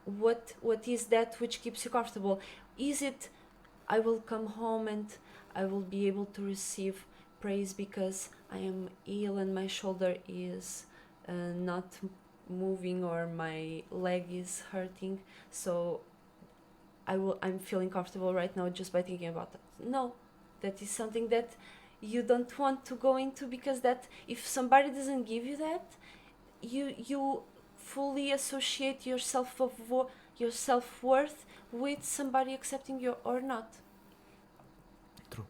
What is that which keeps you comfortable? Is it I will come home and I will be able to receive praise because I am ill and my shoulder is not moving or my leg is hurting, so I'm feeling comfortable right now just by thinking about that. No, that is something that you don't want to go into, because that if somebody doesn't give you that, you fully associate your self-worth with somebody accepting you or not. True.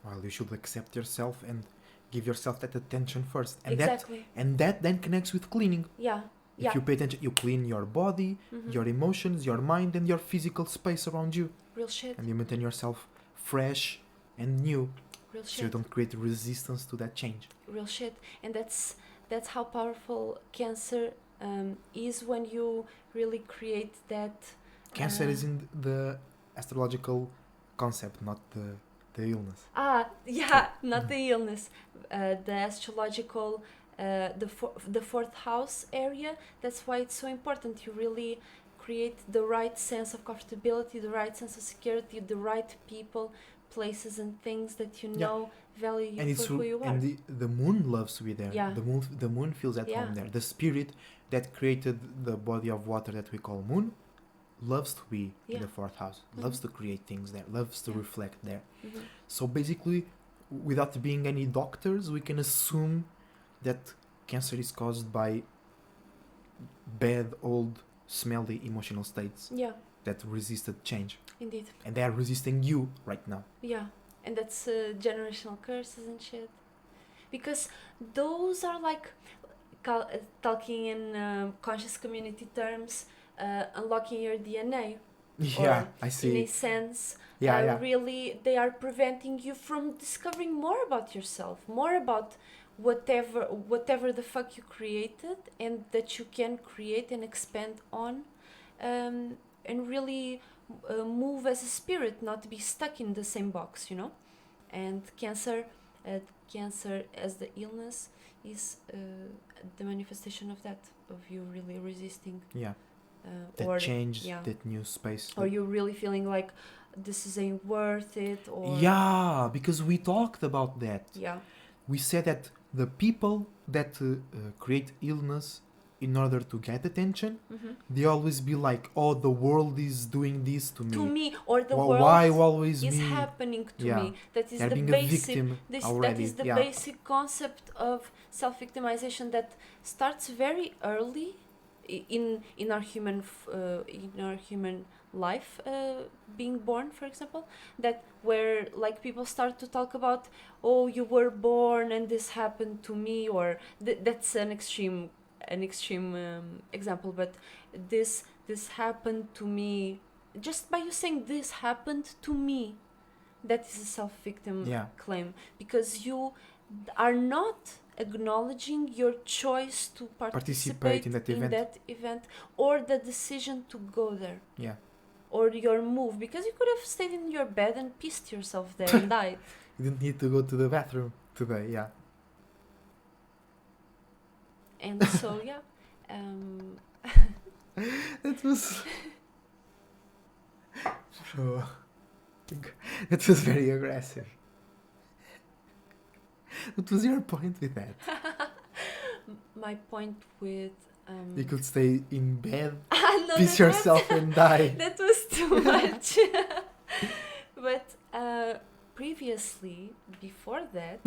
Well, you should accept yourself and give yourself that attention first. And Exactly. that then connects with cleaning. Yeah. If you pay attention, you clean your body, your emotions, your mind, and your physical space around you. Real shit. And you maintain yourself fresh and new. Real So shit. you don't create resistance to that change. Real shit. And that's how powerful Cancer is, when you really create that. Cancer is in the astrological concept, not the illness. Not the illness. The astrological, the fourth house area. That's why it's so important. You really create the right sense of comfortability, the right sense of security, the right people, places, and things that you know value you and for who you are. And the moon loves to be there. Yeah. The moon feels at home there. The spirit that created the body of water that we call moon loves to be in the fourth house, loves to create things there, loves to reflect there. So basically, without being any doctors, we can assume that Cancer is caused by bad, old, smelly emotional states that resisted change. Indeed. And they are resisting you right now. Yeah, and that's generational curses and shit. Because those are like, talking in conscious community terms, unlocking your DNA. Yeah, I see. In a sense, really, they are preventing you from discovering more about yourself, more about whatever the fuck you created, and that you can create and expand on, and really move as a spirit, not be stuck in the same box, you know. And Cancer as the illness is the manifestation of that, of you really resisting. Yeah. That change, that new space. Or you really feeling like this ain't worth it, or... Yeah, because we talked about that. Yeah. We said that the people that create illness in order to get attention, they always be like, oh, the world is doing this to me. Or the world why always is me? happening to me. That is They're the being basic, a victim already. That is the basic concept of self-victimization that starts very early in our human life, being born, for example, that where like people start to talk about, oh, you were born and this happened to me, or that's an extreme example, but this happened to me. Just by you saying this happened to me, that is a self-victim claim, because you are not acknowledging your choice to participate in that event, or the decision to go there, or your move, because you could have stayed in your bed and pissed yourself there and died. You didn't need to go to the bathroom today. And so that was that was very aggressive. What was your point with that? My point with you could stay in bed, no, piss yourself and die. That was too much. But previously, before that,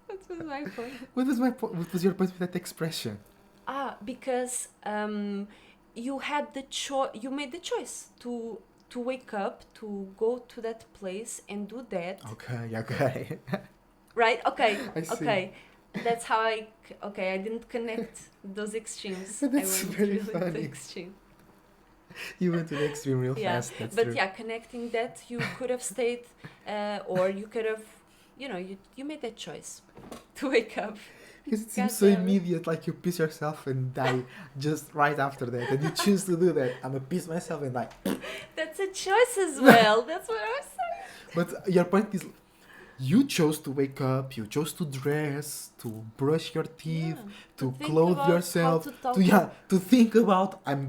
what was my point? What was your point with that expression? Because you had you made the choice to wake up, to go to that place and do that. Okay. Right? Okay. I see. Okay. That's how I didn't connect those extremes. That's very funny. Extreme. You went to the extreme real fast. That's but true. Connecting that, you could have stayed, or you could have, you made that choice to wake up. Because it seems so immediate, like you piss yourself and die just right after that, and you choose to do that. I'm gonna piss myself and die. That's a choice as well. That's what I was saying. But your point is, you chose to wake up, you chose to dress, to brush your teeth, to clothe yourself, to think about I'm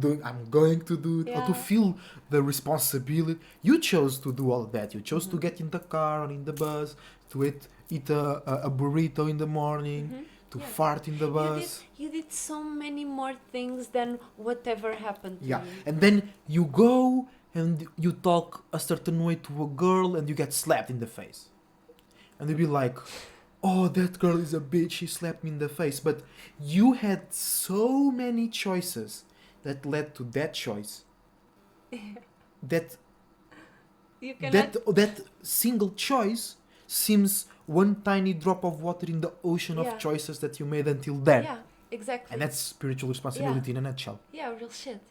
going to do it, or to feel the responsibility. You chose to do all that. You chose to get in the car or in the bus, to eat a burrito in the morning, to Yeah. fart in the bus. You did so many more things than whatever happened to Yeah, you. and then you go and you talk a certain way to a girl and you get slapped in the face. And you'll be like, oh, that girl is a bitch, she slapped me in the face. But you had so many choices that led to that choice. That You cannot. that single choice seems one tiny drop of water in the ocean Yeah. of choices that you made until then. Yeah, exactly. And that's spiritual responsibility in a nutshell. Yeah, real shit.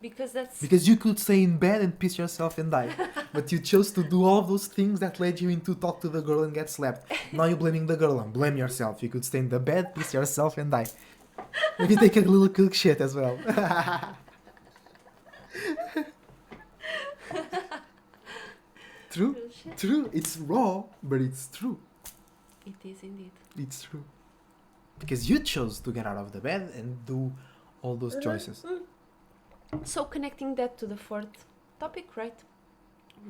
Because that's. Because you could stay in bed and piss yourself and die. But you chose to do all of those things that led you into talk to the girl and get slapped. Now you're blaming the girl and blame yourself. You could stay in the bed, piss yourself and die. Maybe take a little cook shit as well. True? Real shit. True. It's raw, but it's true. It is indeed. It's true. Because you chose to get out of the bed and do all those choices. So connecting that to the fourth topic, right?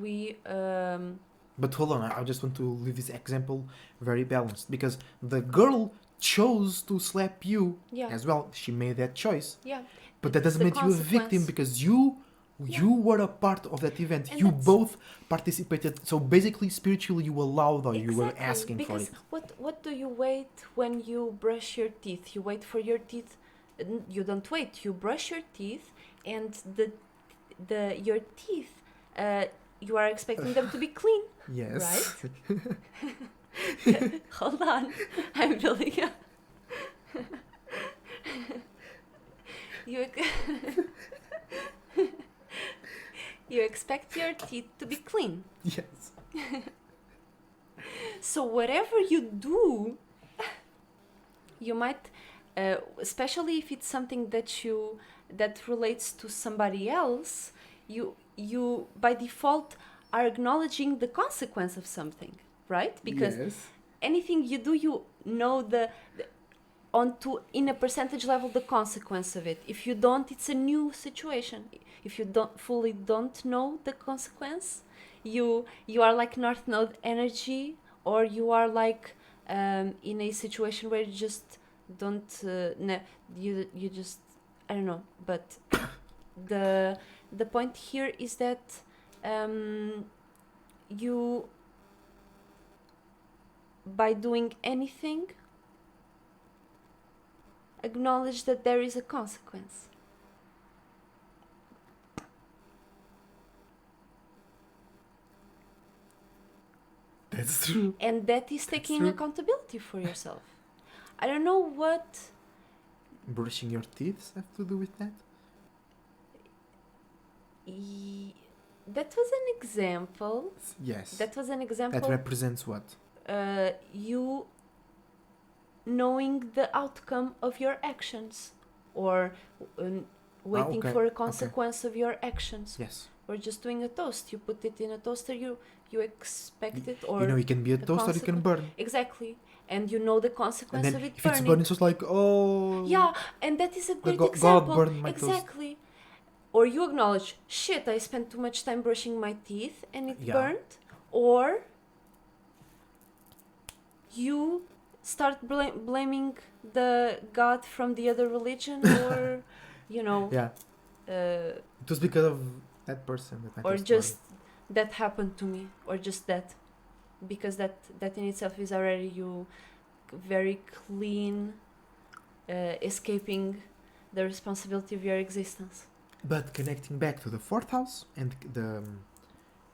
We But hold on, I just want to leave this example very balanced. Because the girl chose to slap you yeah. as well. She made that choice. Yeah. But that doesn't The make you a victim consequence. because you were a part of that event. And You that's- both participated. So basically, spiritually, you allowed or you were Exactly, asking for because it. what do you wait when you brush your teeth? You wait for your teeth. You don't wait. You brush your teeth, and your teeth. You are expecting them to be clean. Yes. Hold on, I'm building up. you you expect your teeth to be clean. Yes. So whatever you do, you might, especially if it's something that relates to somebody else, you by default are acknowledging the consequence of something, right? Because yes. anything you do, you know onto in a percentage level the consequence of it. If you don't, it's a new situation. If you don't know the consequence, you are like North Node energy, or you are like in a situation where you just don't you just, I don't know. But the point here is that you, by doing anything, acknowledge that there is a consequence. That's true. And that is taking true. accountability for yourself. I don't know what. Brushing your teeth have to do with that? That was an example. Yes. That was an example. That represents what? You knowing the outcome of your actions, or waiting okay, for a consequence of your actions. Yes. Or just doing a toast. You put it in a toaster, you expect it, or You know, it can be a the toast or it can burn. exactly, and you know the And consequence then of it if burning. it's burning, it's just like, oh... Yeah, and that is a great God example. burned my toast. Exactly. Or you acknowledge, shit, I spent too much time brushing my teeth and it Yeah. burned. Or you start blaming the God from the other religion, or, you know, Yeah. It was because of that person that my or toast just that happened to me, or just that, because that in itself is already you very clean, escaping the responsibility of your existence. But connecting back to the fourth house and the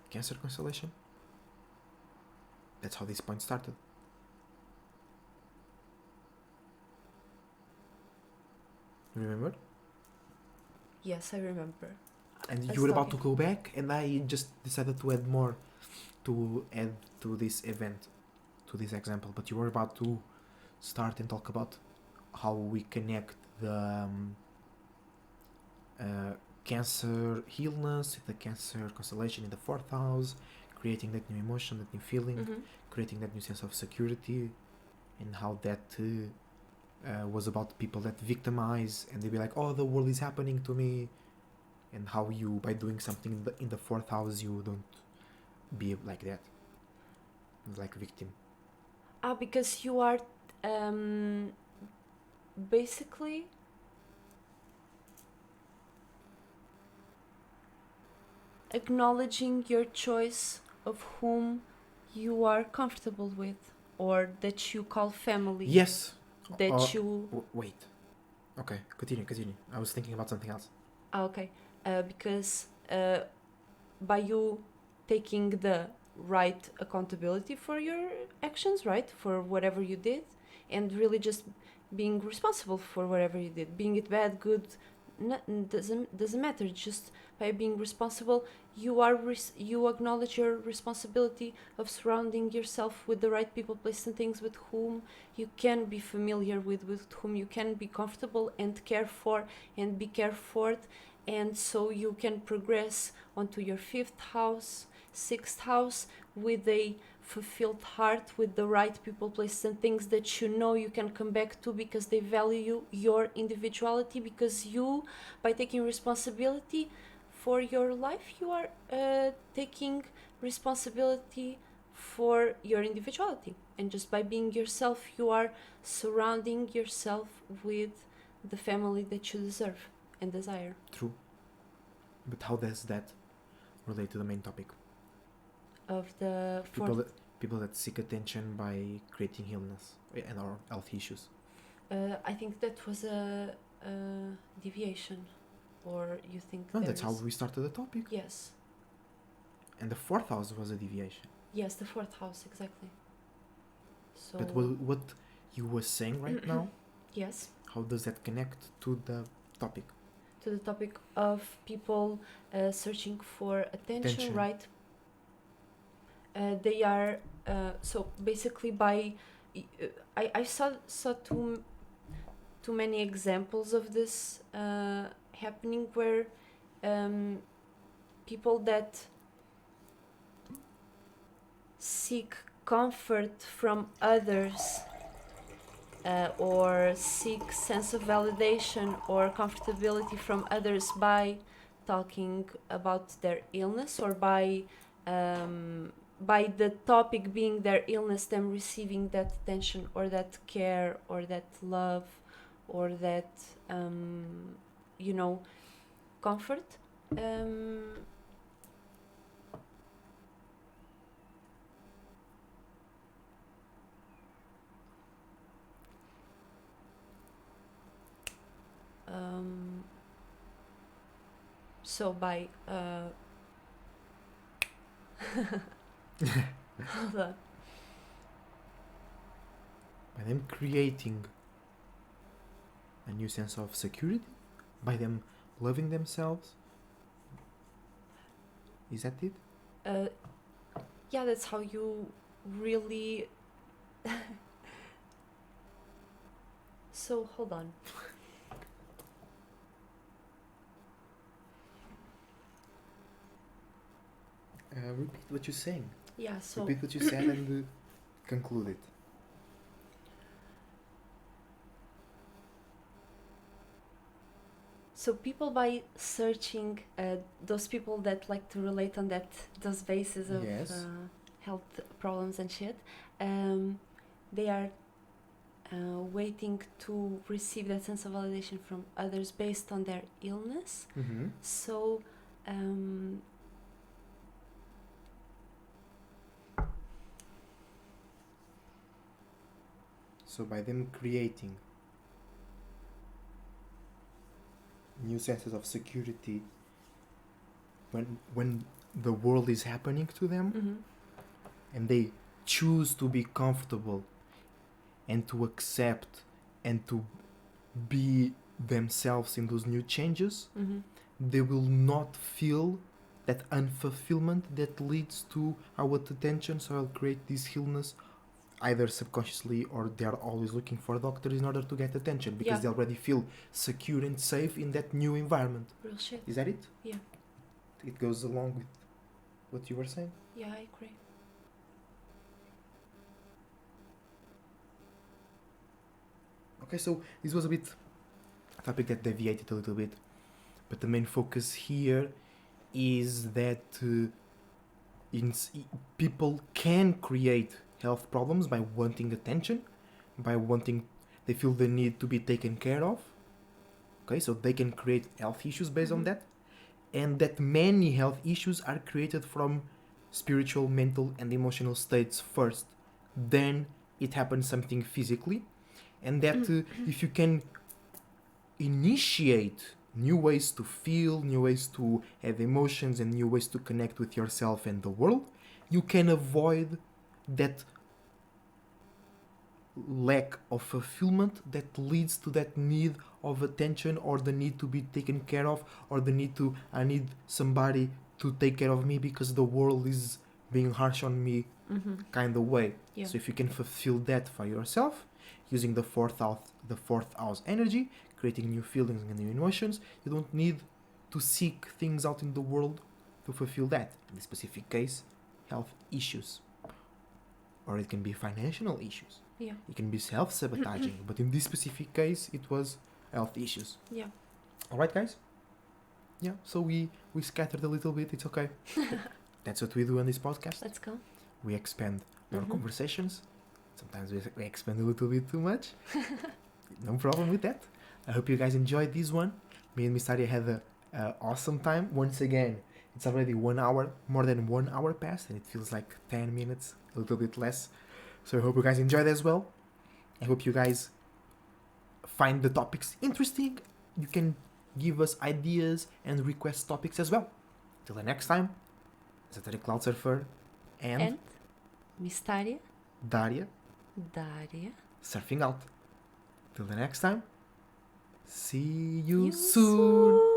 Cancer constellation, that's how this point started. You remember? Yes, I remember. And Let's you were about talk to go back, and I just decided to add more to add to this event, to this example. But you were about to start and talk about how we connect the Cancer illness, the Cancer constellation in the fourth house, creating that new emotion, that new feeling, Mm-hmm. creating that new sense of security, and how that was about people that victimize and they be like, oh, the world is happening to me, and how you, by doing something in the fourth house, you don't be like that, like victim. Because you are basically acknowledging your choice of whom you are comfortable with, or that you call family. Yes. That you... Wait. Okay, continue. I was thinking about something else. Okay. Because by you taking the right accountability for your actions, right? For whatever you did, and really just being responsible for whatever you did. Being it bad, good, doesn't matter. Just by being responsible, you acknowledge your responsibility of surrounding yourself with the right people, places, and things with whom you can be familiar with whom you can be comfortable and care for and be cared for, and so you can progress onto your 5th house, 6th house with a fulfilled heart, with the right people, places, and things that you know you can come back to because they value your individuality. Because you, by taking responsibility for your life, you are taking responsibility for your individuality, and just by being yourself, you are surrounding yourself with the family that you deserve and desire. True. But how does that relate to the main topic? Of the People that seek attention by creating illness and or health issues. I think that was a deviation, or you think? No, that's how we started the topic. Yes. And the 4th house was a deviation. Yes, the 4th house, exactly. So. But what you were saying right now? Yes. How does that connect to the topic? To the topic of people searching for attention. Right? They are so basically by I saw too many examples of this happening, where people that seek comfort from others or seek sense of validation or comfortability from others by talking about their illness, or by the topic being their illness, them receiving that attention or that care or that love or that comfort. So by hold on. By them creating a new sense of security, by them loving themselves. Is that it? Yeah, that's how you really. So hold on. Repeat what you're saying. Yeah, so. Repeat what you said and conclude it. So people, by searching, those people that like to relate on those bases of Yes. health problems and shit, they are waiting to receive that sense of validation from others based on their illness. Mm-hmm. So So by them creating new senses of security when the world is happening to them, mm-hmm. and they choose to be comfortable and to accept and to be themselves in those new changes, Mm-hmm. they will not feel that unfulfillment that leads to our attention. So I'll create this illness either subconsciously, or they're always looking for doctors in order to get attention because they already feel secure and safe in that new environment. Real shit. Is that it? Yeah. It goes along with what you were saying? Yeah, I agree. Okay, so this was a topic that deviated a little bit, but the main focus here is that people can create health problems by wanting attention, by wanting they feel the need to be taken care of. Okay, so they can create health issues based on that, and that many health issues are created from spiritual, mental, and emotional states first. Then it happens something physically, and that if you can initiate new ways to feel, new ways to have emotions, and new ways to connect with yourself and the world, you can avoid that lack of fulfillment that leads to that need of attention, or the need to be taken care of, or the need to, I need somebody to take care of me because the world is being harsh on me kind of way. Yeah. So if you can fulfill that for yourself using the fourth house energy, creating new feelings and new emotions, you don't need to seek things out in the world to fulfill that. In this specific case, health issues, or it can be financial issues. Yeah. It can be self-sabotaging, but in this specific case, it was health issues. Yeah. All right, guys? Yeah, so we scattered a little bit. It's okay. That's what we do on this podcast. Let's go. We expand our conversations. Sometimes we expand a little bit too much. No problem with that. I hope you guys enjoyed this one. Me and Miss Aria had a awesome time. Once again, it's already 1 hour, more than 1 hour past, and it feels like 10 minutes, a little bit less. So I hope you guys enjoyed as well. I hope you guys find the topics interesting. You can give us ideas and request topics as well. Till the next time, EsotericCloudSurfer and Mysteria. Daria Daria. surfing out. Till the next time, see you You soon.